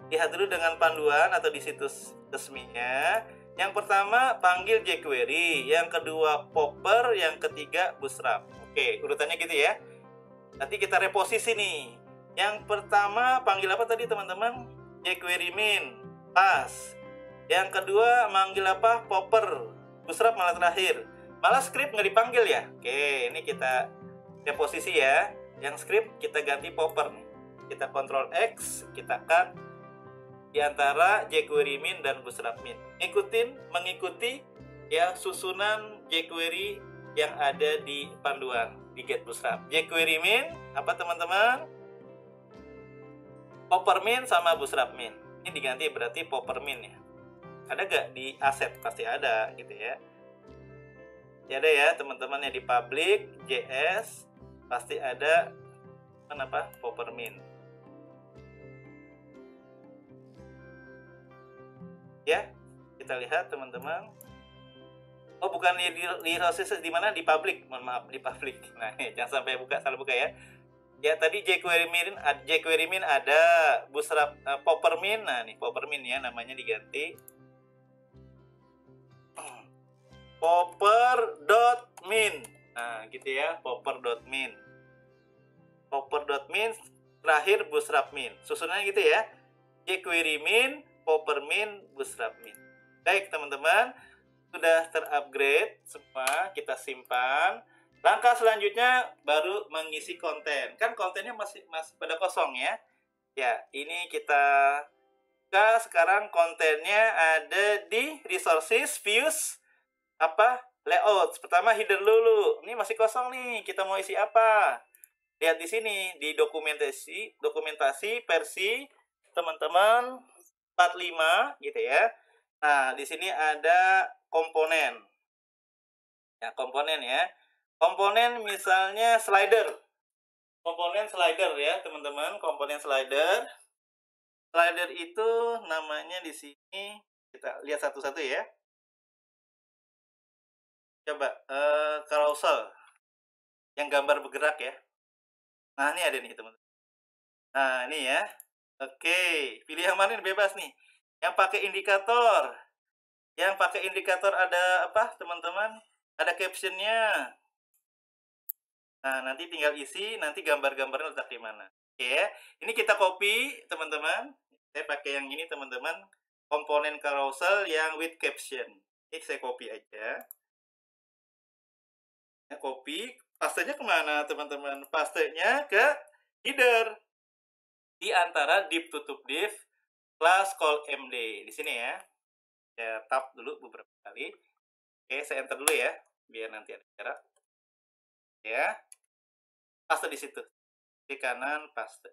Lihat dulu dengan panduan atau di situs resminya. Yang pertama panggil jQuery, yang kedua popper, yang ketiga bootstrap. Oke, urutannya gitu ya. Nanti kita reposisi nih. Yang pertama panggil apa tadi teman-teman? jQuery min, pas. Yang kedua manggil apa? Popper. Bootstrap malah terakhir. Malah script nggak dipanggil ya. Oke, ini kita reposisi ya. Yang script kita ganti popper nih. Kita Ctrl X, kita cut di antara jQuery min dan bootstrap min. Mengikuti ya susunan jQuery yang ada di panduan di get bootstrap. jQuery min apa teman-teman? Popper min sama bootstrap min. Ini diganti berarti popper min ya. Ada gak di aset? Pasti ada gitu ya. Ya ada ya teman-teman yang di public JS pasti ada kenapa popper min. Ya, kita lihat teman-teman. Oh, bukan di resources di mana? Di public. Mohon maaf, di public. Nah, jangan sampai salah buka ya. Ya, tadi jQuery min ada, bootstrap popper min. Nah, nih popper min ya namanya diganti. popper.min. Nah, gitu ya, popper.min. popper.min terakhir bootstrap min. Susunannya gitu ya. jQuery min, popper min, bootstrap min. Baik teman-teman, sudah terupgrade semua, kita simpan. Langkah selanjutnya baru mengisi konten. Kan kontennya masih pada kosong ya. Ya, ini kita buka sekarang kontennya ada di resources, views, layout. Pertama header dulu. Ini masih kosong nih. Kita mau isi apa? Lihat di sini di dokumentasi versi teman-teman 45 gitu ya. Nah, di sini ada komponen. Ya, komponen ya. Komponen misalnya slider. Komponen slider ya, teman-teman, komponen slider. Slider itu namanya di sini kita lihat satu-satu ya. Coba carousel yang gambar bergerak ya. Nah, ini ada nih, teman-teman. Nah, ini ya. Oke, pilih yang mana bebas nih. Yang pakai indikator. Yang pakai indikator ada apa, teman-teman? Ada captionnya. Nah, nanti tinggal isi, nanti gambar-gambarnya letak di mana. Oke ya. Ini kita copy, teman-teman. Saya pakai yang ini, teman-teman. Komponen carousel yang with caption. Ini saya copy aja. Ya, copy. Pastenya kemana, teman-teman? Pastenya ke header. Di antara div tutup div class call md. Di sini ya. Saya tab dulu beberapa kali. Oke, saya enter dulu ya. Biar nanti ada jarak. Ya. Paste di situ. Di kanan paste.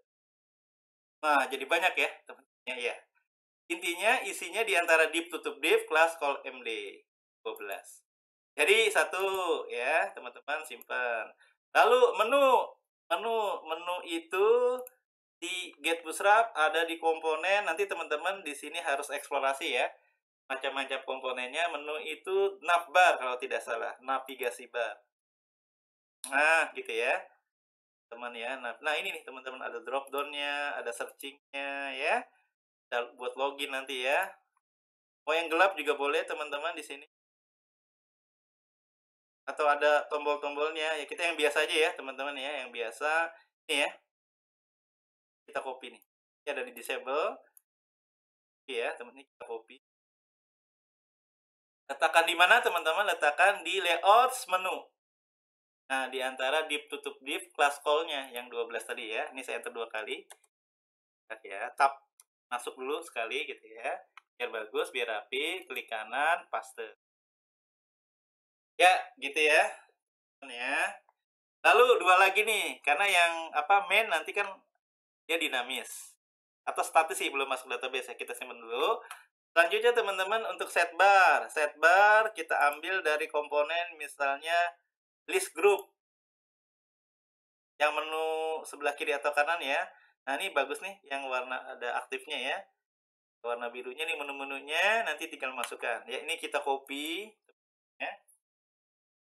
Nah, jadi banyak ya, teman-teman ya. Intinya isinya di antara div tutup div class call md 12. Jadi satu ya, teman-teman simpan. Lalu menu itu di get bootstrap ada di komponen. Nanti teman-teman di sini harus eksplorasi ya. Macam-macam komponennya. Menu itu navbar kalau tidak salah, navigasi bar. Nah, gitu ya. Teman ya. Nah, ini nih teman-teman, ada drop down-nya, ada searching-nya ya. Buat login nanti ya. Mau yang gelap juga boleh teman-teman di sini. Atau ada tombol-tombolnya. Ya, kita yang biasa aja ya, teman-teman ya, yang biasa. Ini ya. Kita copy nih. Ini ada di disable. Ya, teman-teman, kita copy. Letakkan di mana, teman-teman? Letakkan di layouts menu. Nah, di antara div tutup div class call-nya yang 12 tadi ya. Ini saya enter 2 kali. Ya, tab masuk dulu sekali gitu ya. Biar bagus, biar rapi. Klik kanan, paste. Ya, gitu ya. Lalu 2 lagi nih. Karena yang main nanti kan dia dinamis. Atau statis sih, belum masuk database ya. Kita simpan dulu. Selanjutnya teman-teman untuk set bar. Set bar kita ambil dari komponen misalnya list group. Yang menu sebelah kiri atau kanan ya. Nah, ini bagus nih yang warna ada aktifnya ya. Warna birunya nih menu-menunya, nanti tinggal masukkan. Ya, ini kita copy ya.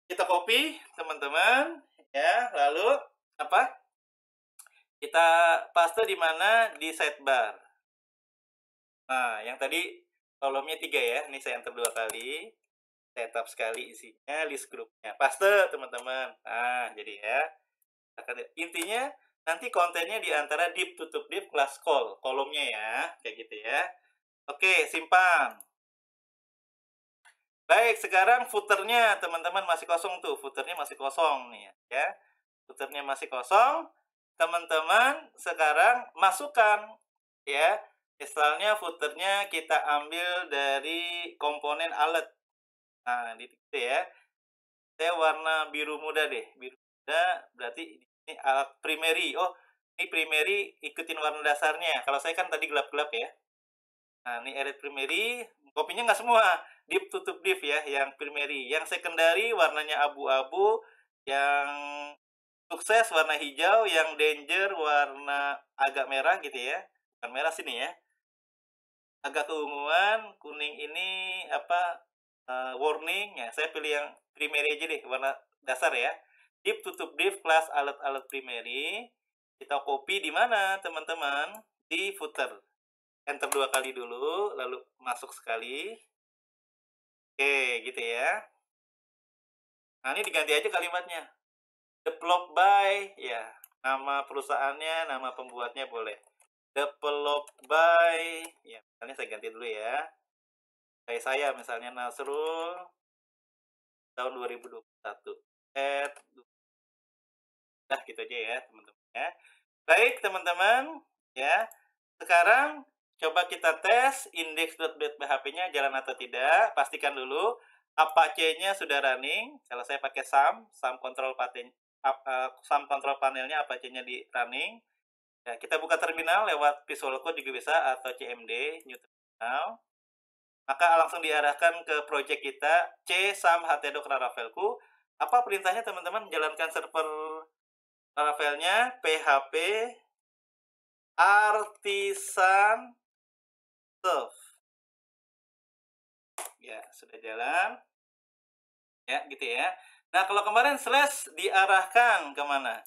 Kita copy, teman-teman, ya. Lalu kita paste di mana? Di sidebar. Nah, yang tadi kolomnya 3 ya. Ini saya enter 2 kali. Saya tap sekali isinya, list grupnya. Paste, teman-teman. Nah, jadi ya. Intinya nanti kontennya di antara div tutup div class call. Kolomnya ya. Kayak gitu ya. Oke, simpan. Baik, sekarang footernya teman-teman masih kosong tuh. Footernya masih kosong nih ya. Footernya masih kosong. Teman-teman sekarang masukkan ya. Misalnya footernya kita ambil dari komponen alert. Nah, di situ ya. Saya warna biru muda deh. Biru muda berarti ini alat primary. Oh, ini primary ikutin warna dasarnya. Kalau saya kan tadi gelap-gelap ya. Nah, ini edit primary, kopinya nggak semua. Div tutup div ya, yang primary. Yang secondary warnanya abu-abu, yang sukses warna hijau, yang danger warna agak merah gitu ya. Bukan merah sini ya. Agak keunguan, kuning ini apa warning ya. Saya pilih yang primary aja deh, warna dasar ya. Div tutup div class alert primary. Kita copy di mana, teman-teman? Di footer. Enter 2 kali dulu, lalu masuk sekali. Oke, gitu ya. Nah, ini diganti aja kalimatnya. Develop by, ya. Nama perusahaannya, nama pembuatnya boleh. Develop by, ya. Misalnya saya ganti dulu ya. Kayak saya, misalnya Nasrul, tahun 2021. Nah, gitu aja ya, teman-teman ya. Baik, teman-teman, ya. Sekarang coba kita tes index.php-nya jalan atau tidak. Pastikan dulu Apache-nya sudah running. Kalau saya pakai SAM control panelnya Apache-nya di running. Ya, kita buka terminal lewat Visual Code juga bisa atau CMD new terminal. Maka langsung diarahkan ke project kita c-sam htdoc laravelku. Apa perintahnya teman-teman? Jalankan server Laravelnya php artisan serve. Ya, sudah jalan. Ya, gitu ya. Nah, kalau kemarin slash diarahkan kemana?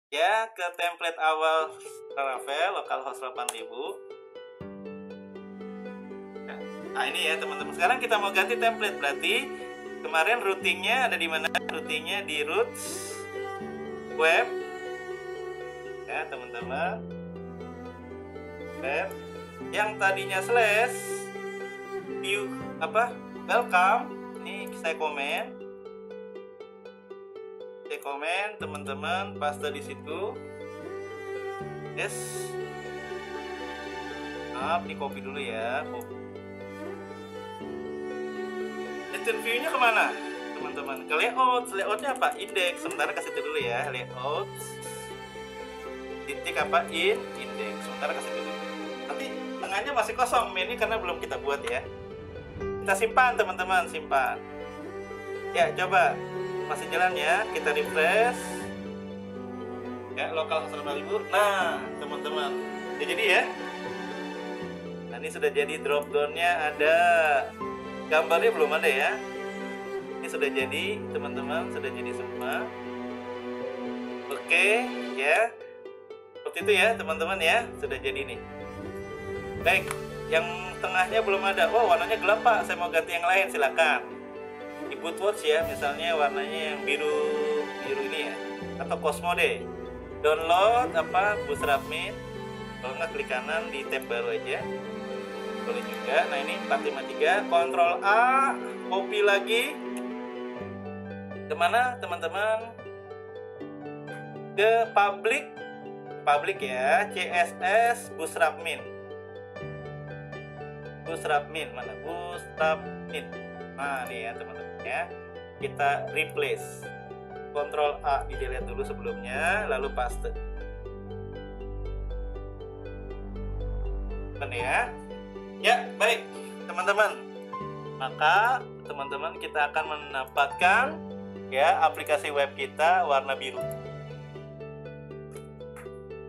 Ya, ke template awal Laravel, localhost 8000. Nah, ini ya teman-teman. Sekarang kita mau ganti template. Berarti kemarin routingnya ada di mana? Routingnya di roots web. Ya, teman-teman. Web. Yang tadinya slash view apa? Welcome. Ini saya komen. Saya komen, teman-teman, paste di situ. Yes. Maaf, di copy dulu ya. View-nya kemana, teman-teman? Ke layout. Layoutnya apa? Index. Sementara kasih itu dulu ya. Layout. Titik apa? Index. Sementara kasih dulu. Nanti tengahnya masih kosong. Ini karena belum kita buat ya. Kita simpan, teman-teman. Simpan. Ya, coba. Masih jalan ya. Kita refresh. Ya, lokal 15000. Nah, teman-teman. Ya, jadi ya. Nah, ini sudah jadi drop down-nya ada. Gambarnya belum ada ya. Ini sudah jadi, teman-teman, sudah jadi semua. Oke, ya. Seperti itu ya, teman-teman ya. Sudah jadi nih. Baik, yang tengahnya belum ada. Oh, warnanya gelap, Pak. Saya mau ganti yang lain, silakan. Di Bootwatch ya, misalnya warnanya yang biru ini ya. Atau Cosmo deh. Download apa? Bootstrap-min. Kalau nggak klik kanan di tab baru aja. Boleh juga. Nah, ini 453, Ctrl A, copy lagi. Kemana, teman-teman? Ke public ya, CSS Bootstrap-min. Bootstrap-min mana? Bootstrap-min. Nah, ini ya, teman-teman ya. Kita replace. Ctrl A di delete dulu sebelumnya, lalu paste. Ya. Ya, baik, teman-teman. Maka teman-teman kita akan mendapatkan ya aplikasi web kita warna biru.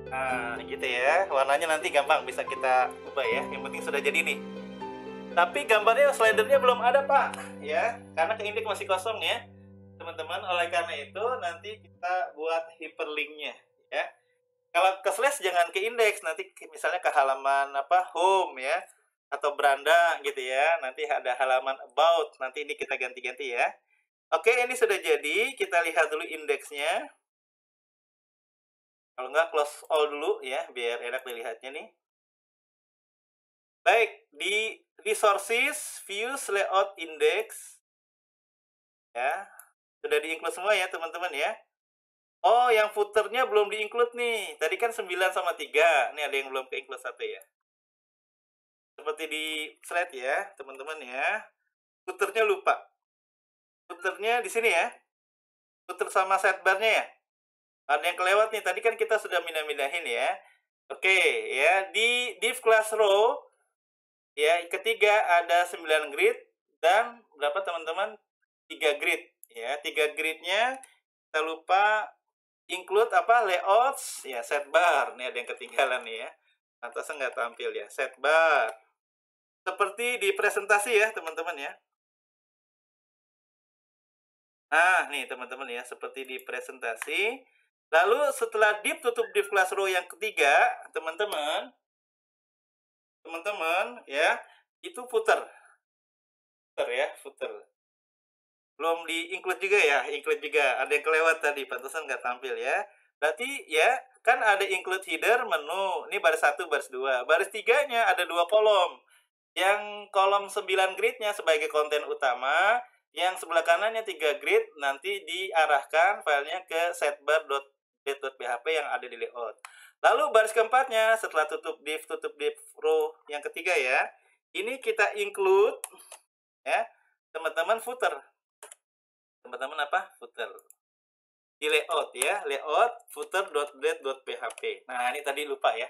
Nah, gitu ya. Warnanya nanti gampang bisa kita ubah ya. Yang penting sudah jadi nih. Tapi gambarnya slidernya belum ada, Pak. Ya, karena ke index masih kosong ya. Teman-teman, oleh karena itu nanti kita buat hyperlinknya ya. Kalau ke slash jangan ke index, nanti misalnya ke halaman apa home ya. atau beranda gitu ya. Nanti ada halaman about, nanti ini kita ganti-ganti ya. Oke, ini sudah jadi. Kita lihat dulu indeksnya. Kalau nggak close all dulu ya, biar enak dilihatnya nih. Baik, di resources, views, layout, index. Ya, sudah di-include semua ya teman-teman ya. Oh, yang footernya belum di-include nih. Tadi kan 9 sama 3. Ini ada yang belum ke-include 1 ya. Seperti di slide ya, teman-teman ya. Footernya lupa. Footernya di sini ya. Footer sama sidebar-nya ya. Ada yang kelewat nih. Tadi kan kita sudah mindah-mindahin ya. Oke, ya. Di div class row ya, ketiga ada 9 grid dan berapa teman-teman? 3 grid ya. 3 gridnya kita lupa include apa? Layouts ya, sidebar. Nih ada yang ketinggalan nih ya. Atasnya nggak tampil ya. Sidebar. Seperti di presentasi ya, teman-teman ya. Nah, nih teman-teman ya, seperti di presentasi. Lalu setelah div tutup div class row yang ketiga, teman-teman ya, itu footer. Footer ya, footer. Belum di-include juga ya, include juga. Ada yang kelewat tadi, pantesan nggak tampil ya. Berarti ya, kan ada include header, menu. Ini baris 1, baris 2. Baris 3-nya ada 2 kolom. Yang kolom 9 gridnya sebagai konten utama, yang sebelah kanannya 3 grid, nanti diarahkan filenya ke sidebar.get.php yang ada di layout. Lalu baris keempatnya, setelah tutup div row yang ketiga ya, ini kita include ya, teman-teman footer. Teman-teman apa? Footer. Di layout ya, layout footer.get.php. Nah, ini tadi lupa ya.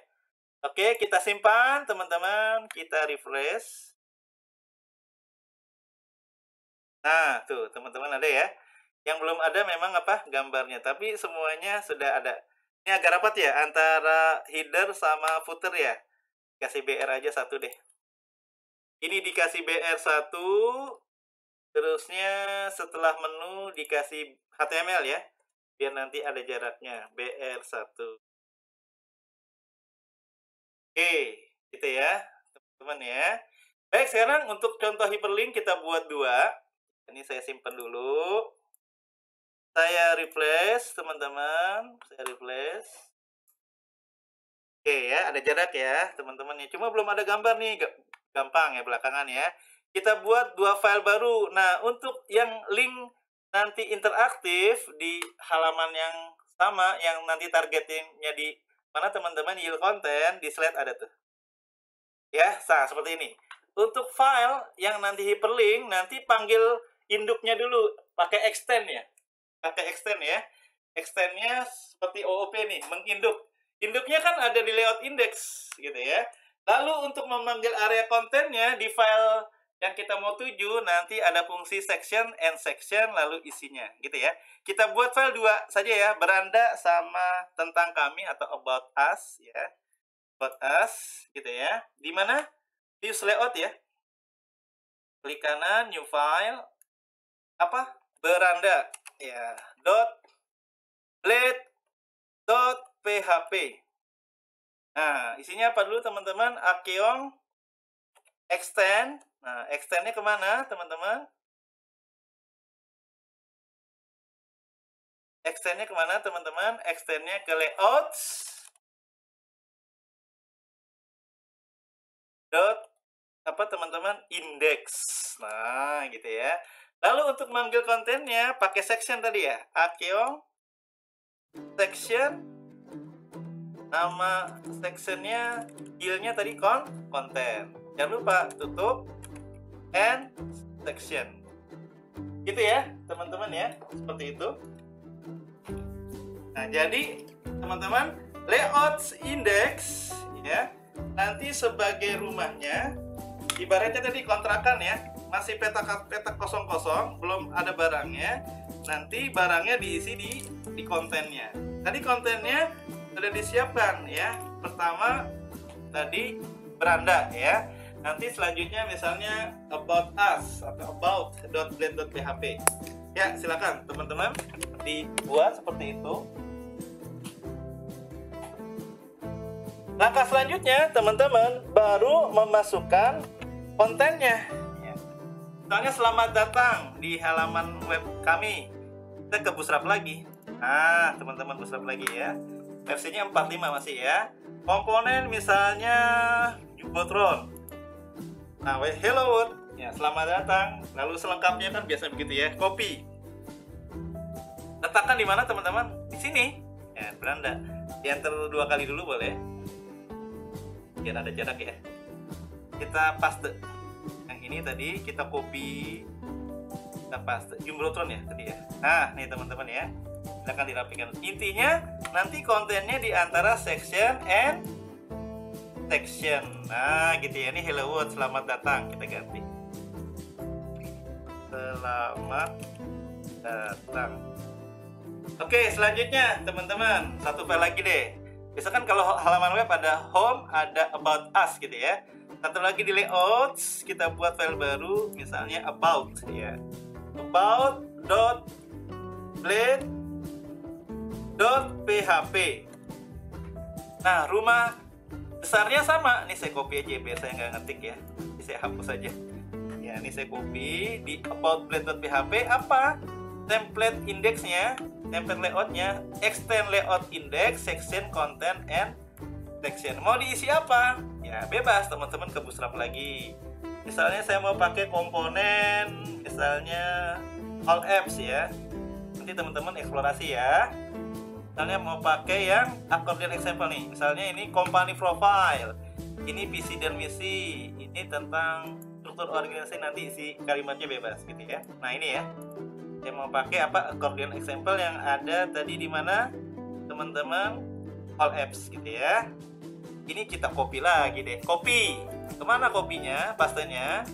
Oke, kita simpan teman-teman, kita refresh. Nah, tuh teman-teman ada ya. Yang belum ada memang apa? Gambarnya, tapi semuanya sudah ada. Ini agak rapat ya antara header sama footer ya. Kasih BR aja satu deh. Ini dikasih BR 1, terusnya setelah menu dikasih HTML ya. Biar nanti ada jaraknya, BR 1. Oke, gitu ya, teman-teman ya. Baik, sekarang untuk contoh hyperlink kita buat 2. Ini saya simpan dulu. Saya replace, teman-teman. Saya replace. Oke ya, ada jarak ya, teman-teman. Cuma belum ada gambar nih, gampang ya belakangan ya. Kita buat 2 file baru. Nah, untuk yang link nanti interaktif di halaman yang sama, yang nanti targetnya di mana teman-teman, yield content, di slide ada tuh. Ya, seperti ini. Untuk file yang nanti hyperlink, nanti panggil induknya dulu, pakai extend ya. Pakai extend ya. Extendnya seperti OOP nih, menginduk. Induknya kan ada di layout index gitu ya. Lalu untuk memanggil area kontennya di file yang kita mau tuju, nanti ada fungsi section and section lalu isinya gitu ya. Kita buat file 2 saja ya, beranda sama tentang kami atau about us ya. About us gitu ya. Di mana? Views layout ya. Klik kanan, new file. Apa? Beranda ya. .blade.php. Nah, isinya apa dulu teman-teman? Akeong extend. Nah, extendnya kemana teman-teman? Extendnya kemana teman-teman? Extendnya ke layouts. Apa teman-teman? Index. Nah, gitu ya. Lalu untuk manggil kontennya pakai section tadi ya. Akeong section, nama sectionnya, filenya tadi konten. Jangan lupa tutup and section. Gitu ya teman-teman ya, seperti itu. Nah, jadi teman-teman, layout index ya, nanti sebagai rumahnya, ibaratnya tadi kontrakan ya, masih petak kosong-kosong, belum ada barangnya. Nanti barangnya diisi di kontennya. Tadi kontennya sudah disiapkan ya. Pertama tadi beranda ya. Nanti selanjutnya misalnya about us atau about.blade.php. Ya, silakan teman-teman dibuat seperti itu. Langkah selanjutnya, teman-teman baru memasukkan kontennya. Ya. Misalnya selamat datang di halaman web kami. Kita ke Bootstrap lagi. Nah, teman-teman Bootstrap lagi ya. Versinya 45 masih ya. Komponen misalnya Jumbotron. Nah, hello world. Ya, selamat datang. Lalu selengkapnya kan biasa begitu ya. Copy. Letakkan di mana teman-teman? Di sini. Ya, beranda. Di-enter 2 kali dulu boleh. Biar ada jarak ya. Kita paste. Yang ini tadi kita copy, kita paste. Jumbotron ya tadi ya. Nah, nih teman-teman ya. Silakan dirapikan. Intinya nanti kontennya di antara section and section. Nah, gitu ya. Ini hello world, selamat datang. Kita ganti. Selamat datang. Oke, selanjutnya teman-teman, satu file lagi deh. Misalkan kalau halaman web ada home, ada about us gitu ya. Satu lagi di layouts, kita buat file baru, misalnya about ya. About.blade.php. Nah, rumah besarnya sama. Ini saya copy aja biar saya nggak ngetik ya. Ini saya hapus aja. Ya, ini saya copy di about.blade.php apa? Template indexnya, template layoutnya, extend layout index, section, content, and section. Mau diisi apa? Ya bebas, teman-teman ke Bootstrap lagi. Misalnya saya mau pakai komponen, misalnya all apps ya. Nanti teman-teman eksplorasi ya. Misalnya mau pakai yang accordion example nih. Misalnya ini company profile, ini visi dan misi, ini tentang struktur organisasi, nanti isi kalimatnya bebas gitu ya. Nah ini ya. Saya mau pakai apa accordion example yang ada tadi di mana teman-teman all apps gitu ya. Ini kita copy lagi deh. Copy kemana kopinya? Pastenya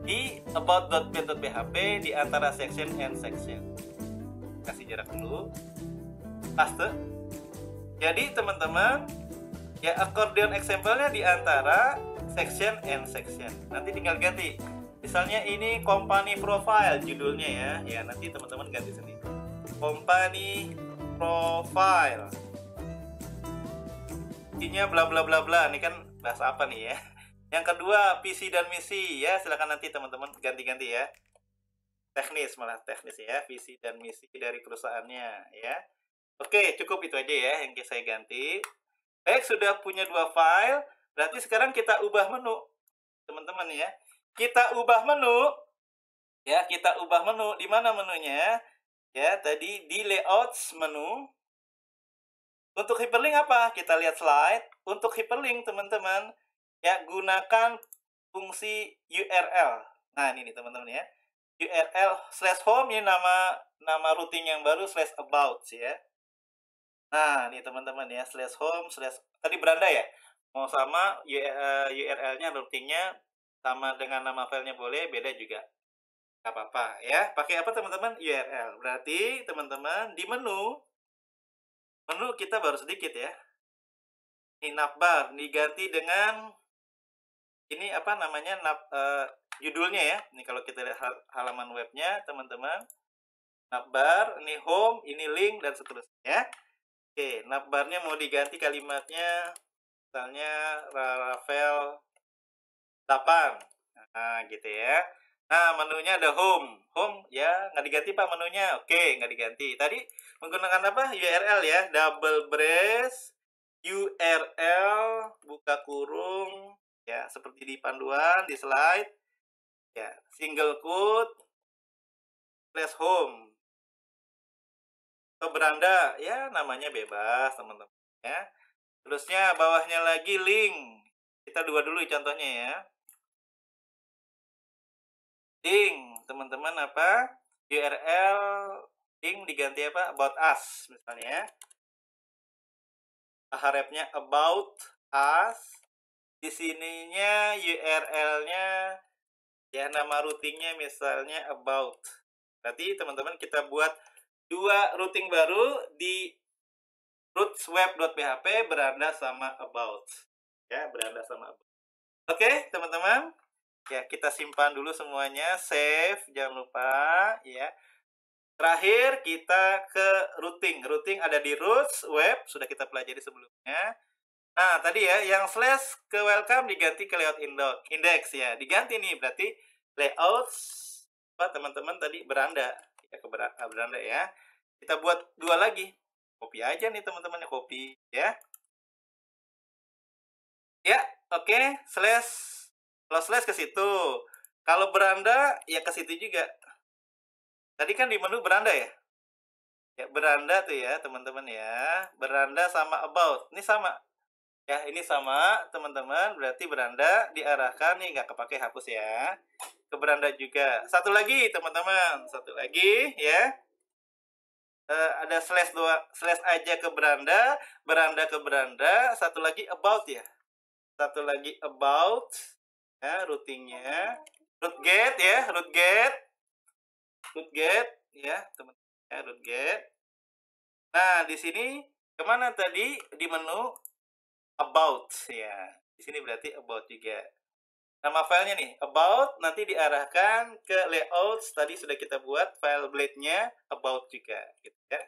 di about.blade.php di antara section and section. Kasih jarak dulu. Paste. Jadi teman-teman ya accordion example-nya di antara section and section. Nanti tinggal ganti. Misalnya ini company profile judulnya ya. Ya nanti teman-teman ganti sendiri. Company profile. Intinya bla bla bla bla. Ini kan bahasa apa nih ya? Yang kedua visi dan misi ya. Silakan nanti teman-teman ganti-ganti ya. Teknis malah teknis ya. Visi dan misi dari perusahaannya ya. Oke, cukup itu aja ya yang saya ganti. Baik, sudah punya 2 file. Berarti sekarang kita ubah menu. Teman-teman ya. Kita ubah menu. Ya, kita ubah menu. Di mana menunya? Ya, tadi di layouts menu. Untuk hyperlink apa? Kita lihat slide. Untuk hyperlink, teman-teman, ya gunakan fungsi URL. Nah, ini nih teman-teman ya. URL /home ini nama routing yang baru /about ya. Nah, ini teman-teman ya, /home tadi beranda ya. Mau sama URL-nya routingnya sama dengan nama filenya boleh, beda juga nggak apa-apa ya. Pakai apa teman-teman? URL. Berarti teman-teman di menu kita baru sedikit ya. Ini navbar diganti dengan ini apa namanya judulnya ya. Ini kalau kita lihat halaman webnya teman-teman, navbar, ini home, ini link dan seterusnya ya. Oke, navbarnya mau diganti kalimatnya misalnya Rafael 8. Nah, gitu ya. Nah, menunya ada home. Home ya, nggak diganti Pak menunya. Oke, nggak diganti. Tadi menggunakan apa? URL ya. Double brace, URL, buka kurung. Ya, seperti di panduan, di slide. Ya, single quote, /home. Atau beranda, ya namanya bebas teman-teman. Ya. Terusnya bawahnya lagi link. Kita dua dulu contohnya ya. Link, teman-teman apa? URL link diganti apa? About us misalnya. Harapnya about us. Di sininya URL-nya ya nama routingnya misalnya about. Berarti teman-teman kita buat 2 routing baru di rootsweb.php beranda sama about. Ya, beranda sama about. Oke, teman-teman. Ya, kita simpan dulu semuanya, save, jangan lupa ya. Terakhir kita ke routing. Routing ada di roots web, sudah kita pelajari sebelumnya. Nah, tadi ya, yang slash ke welcome diganti ke layout index ya. Diganti nih, berarti layout apa teman-teman tadi beranda. Ya, ke beranda ya. Kita buat dua lagi. Copy aja nih teman-teman, copy ya. Ya, oke, slash. Kalau slash ke situ. Kalau beranda ya ke situ juga. Tadi kan di menu beranda ya. Ya, beranda tuh ya, teman-teman ya. Beranda sama about. Ini sama. Ya, ini sama, teman-teman. Berarti beranda diarahkan nih, nggak kepake hapus ya. Ke beranda juga. Satu lagi, teman-teman. Satu lagi, ya. Ada slash dua, slash aja ke beranda ke beranda. Satu lagi about ya. Satu lagi about. Ya, routingnya. Root get ya, root get. Root get, ya, teman-teman. Ya, root get. Nah, di sini kemana tadi? Di menu about ya. Di sini berarti about juga. Nama filenya nih, about nanti diarahkan ke layout. Tadi sudah kita buat file blade-nya about juga gitu ya.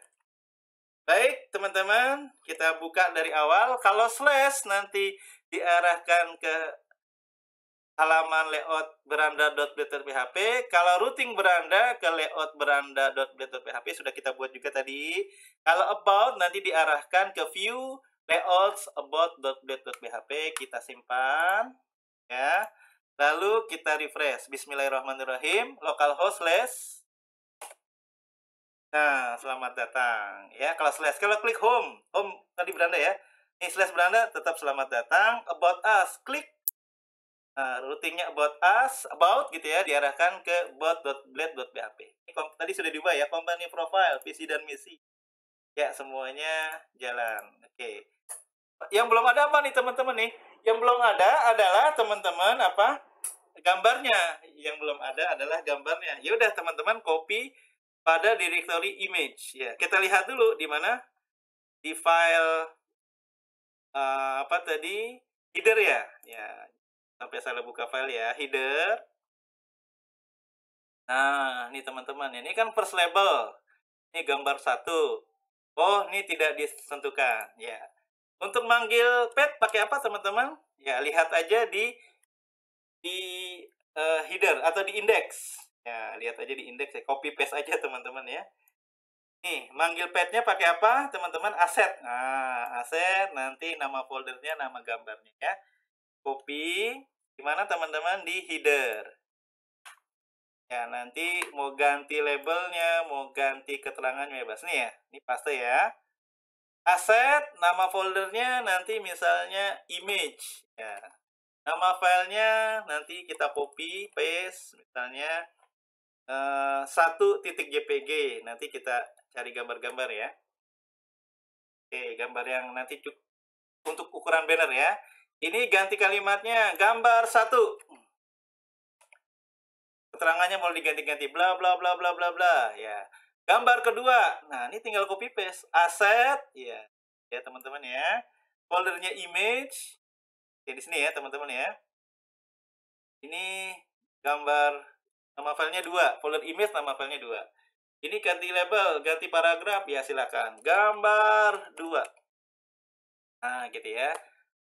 Baik, teman-teman, kita buka dari awal. Kalau slash nanti diarahkan ke halaman layout beranda.blade.php. Kalau routing beranda ke layout beranda.blade.php sudah kita buat juga tadi. Kalau about nanti diarahkan ke view layouts about.blade.php. Kita simpan ya. Lalu kita refresh. Bismillahirrahmanirrahim. Localhost slash. Nah, selamat datang ya. Kalau slash, kalau klik home tadi beranda ya. Ini slash beranda tetap selamat datang. About us, klik. Nah, routingnya about us, about gitu ya, diarahkan ke about.blade.php. Ini tadi sudah diubah ya, company profile, visi dan misi. Ya, semuanya jalan. Oke. Yang belum ada apa nih teman-teman nih? Yang belum ada adalah teman-teman apa? Gambarnya. Yang belum ada adalah gambarnya. Ya udah teman-teman copy pada directory image. Ya, kita lihat dulu di mana di file apa tadi? Header ya. Ya, sampai salah buka file ya, header. Nah, ini teman-teman, ini kan first label. Ini gambar 1. Oh, ini tidak ditentukan. Ya. Untuk manggil pet pakai apa, teman-teman? Ya, lihat aja di header atau di index. Ya, lihat aja di index ya. Copy paste aja, teman-teman ya. Nih, manggil petnya pakai apa, teman-teman? Aset. Nah, aset nanti nama foldernya, nama gambarnya ya. Copy. Di mana, teman-teman? Di header. Ya, nanti mau ganti labelnya, mau ganti keterangannya bebas. Nih ya, ini paste ya. Aset, nama foldernya nanti misalnya image. Ya. Nama filenya nanti kita copy, paste, misalnya 1.jpg. Nanti kita cari gambar-gambar ya. Oke, gambar yang nanti untuk ukuran banner ya. Ini ganti kalimatnya, gambar 1. Keterangannya mau diganti-ganti bla bla bla bla bla bla ya. Gambar kedua. Nah, ini tinggal copy paste. Aset ya. Ya, teman-teman ya. Foldernya image. Ya, di sini ya, teman-teman ya. Ini gambar nama filenya 2. Folder image nama filenya 2. Ini ganti label, ganti paragraf ya, silakan. Gambar 2. Nah, gitu ya.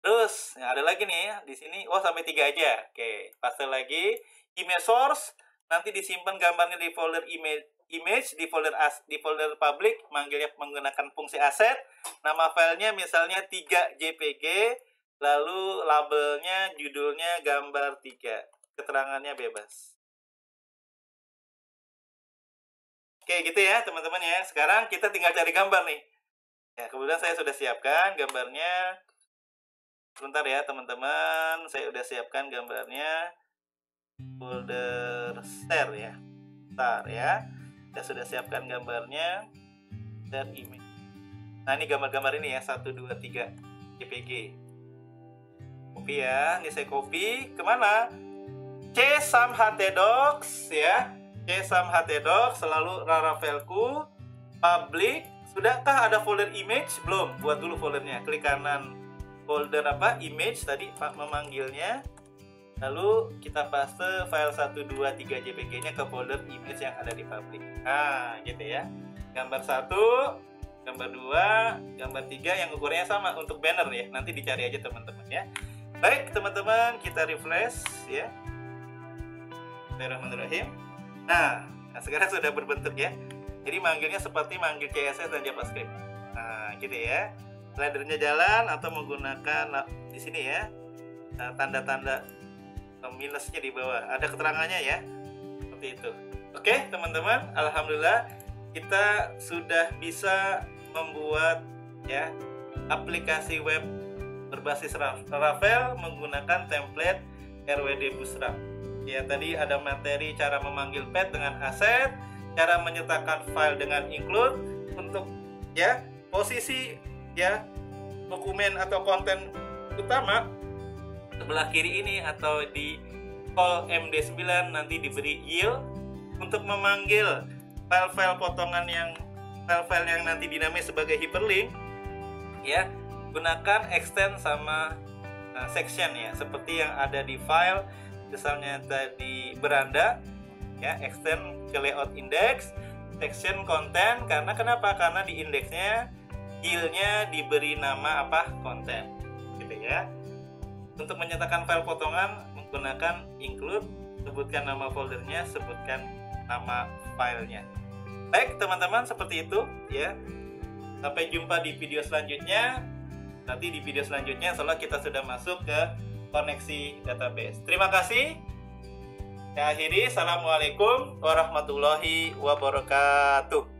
Terus, nah ada lagi nih di sini. Oh, sampai 3 aja. Oke, paste lagi. Image source nanti disimpan gambarnya di folder image di folder public, manggilnya menggunakan fungsi aset. Nama filenya misalnya 3 jpg, lalu labelnya judulnya gambar 3. Keterangannya bebas. Oke, gitu ya, teman-teman ya. Sekarang kita tinggal cari gambar nih. Ya, kemudian saya sudah siapkan gambarnya. Sebentar ya, teman-teman. Saya sudah siapkan gambarnya. Folder share ya. Bentar ya. Saya sudah siapkan gambarnya. Dan image. Nah, ini gambar-gambar ini ya. 1, 2, 3 jpg. Copy ya. Ini saya copy. Kemana? csum htdocs ya. csum htdocs, selalu raravelku public. Sudahkah ada folder image? Belum. Buat dulu foldernya. Klik kanan folder apa? Image tadi memanggilnya. Lalu kita paste file 1, 2, 3 jpg-nya ke folder image yang ada di public. Nah, gitu ya. Gambar 1. gambar 2, gambar 3 yang ukurannya sama untuk banner ya. Nanti dicari aja teman-teman ya. Baik teman-teman, kita refresh ya. Bismillahirrahmanirrahim. Nah, sekarang sudah berbentuk ya. Jadi manggilnya seperti manggil CSS dan JavaScript. Nah, gitu ya. Slidernya jalan atau menggunakan di sini ya. Tanda-tanda minusnya di bawah. Ada keterangannya ya. Seperti itu. Oke, teman-teman, alhamdulillah kita sudah bisa membuat ya aplikasi web berbasis Laravel menggunakan template RWD Bootstrap. Ya, tadi ada materi cara memanggil pet dengan aset, cara menyertakan file dengan include untuk ya posisi ya dokumen atau konten utama sebelah kiri ini atau di call MD9 nanti diberi yield untuk memanggil file-file potongan yang nanti dinamai sebagai hyperlink ya, gunakan extend sama section ya, seperti yang ada di file misalnya tadi beranda ya, extend ke layout index, section konten. Karena kenapa? Karena di indeksnya yieldnya diberi nama apa? Konten gitu ya. Untuk menyatakan file potongan menggunakan include, sebutkan nama foldernya, sebutkan nama filenya. Baik teman-teman, seperti itu ya. Sampai jumpa di video selanjutnya. Nanti di video selanjutnya setelah kita sudah masuk ke koneksi database. Terima kasih. Saya akhiri. Assalamualaikum warahmatullahi wabarakatuh.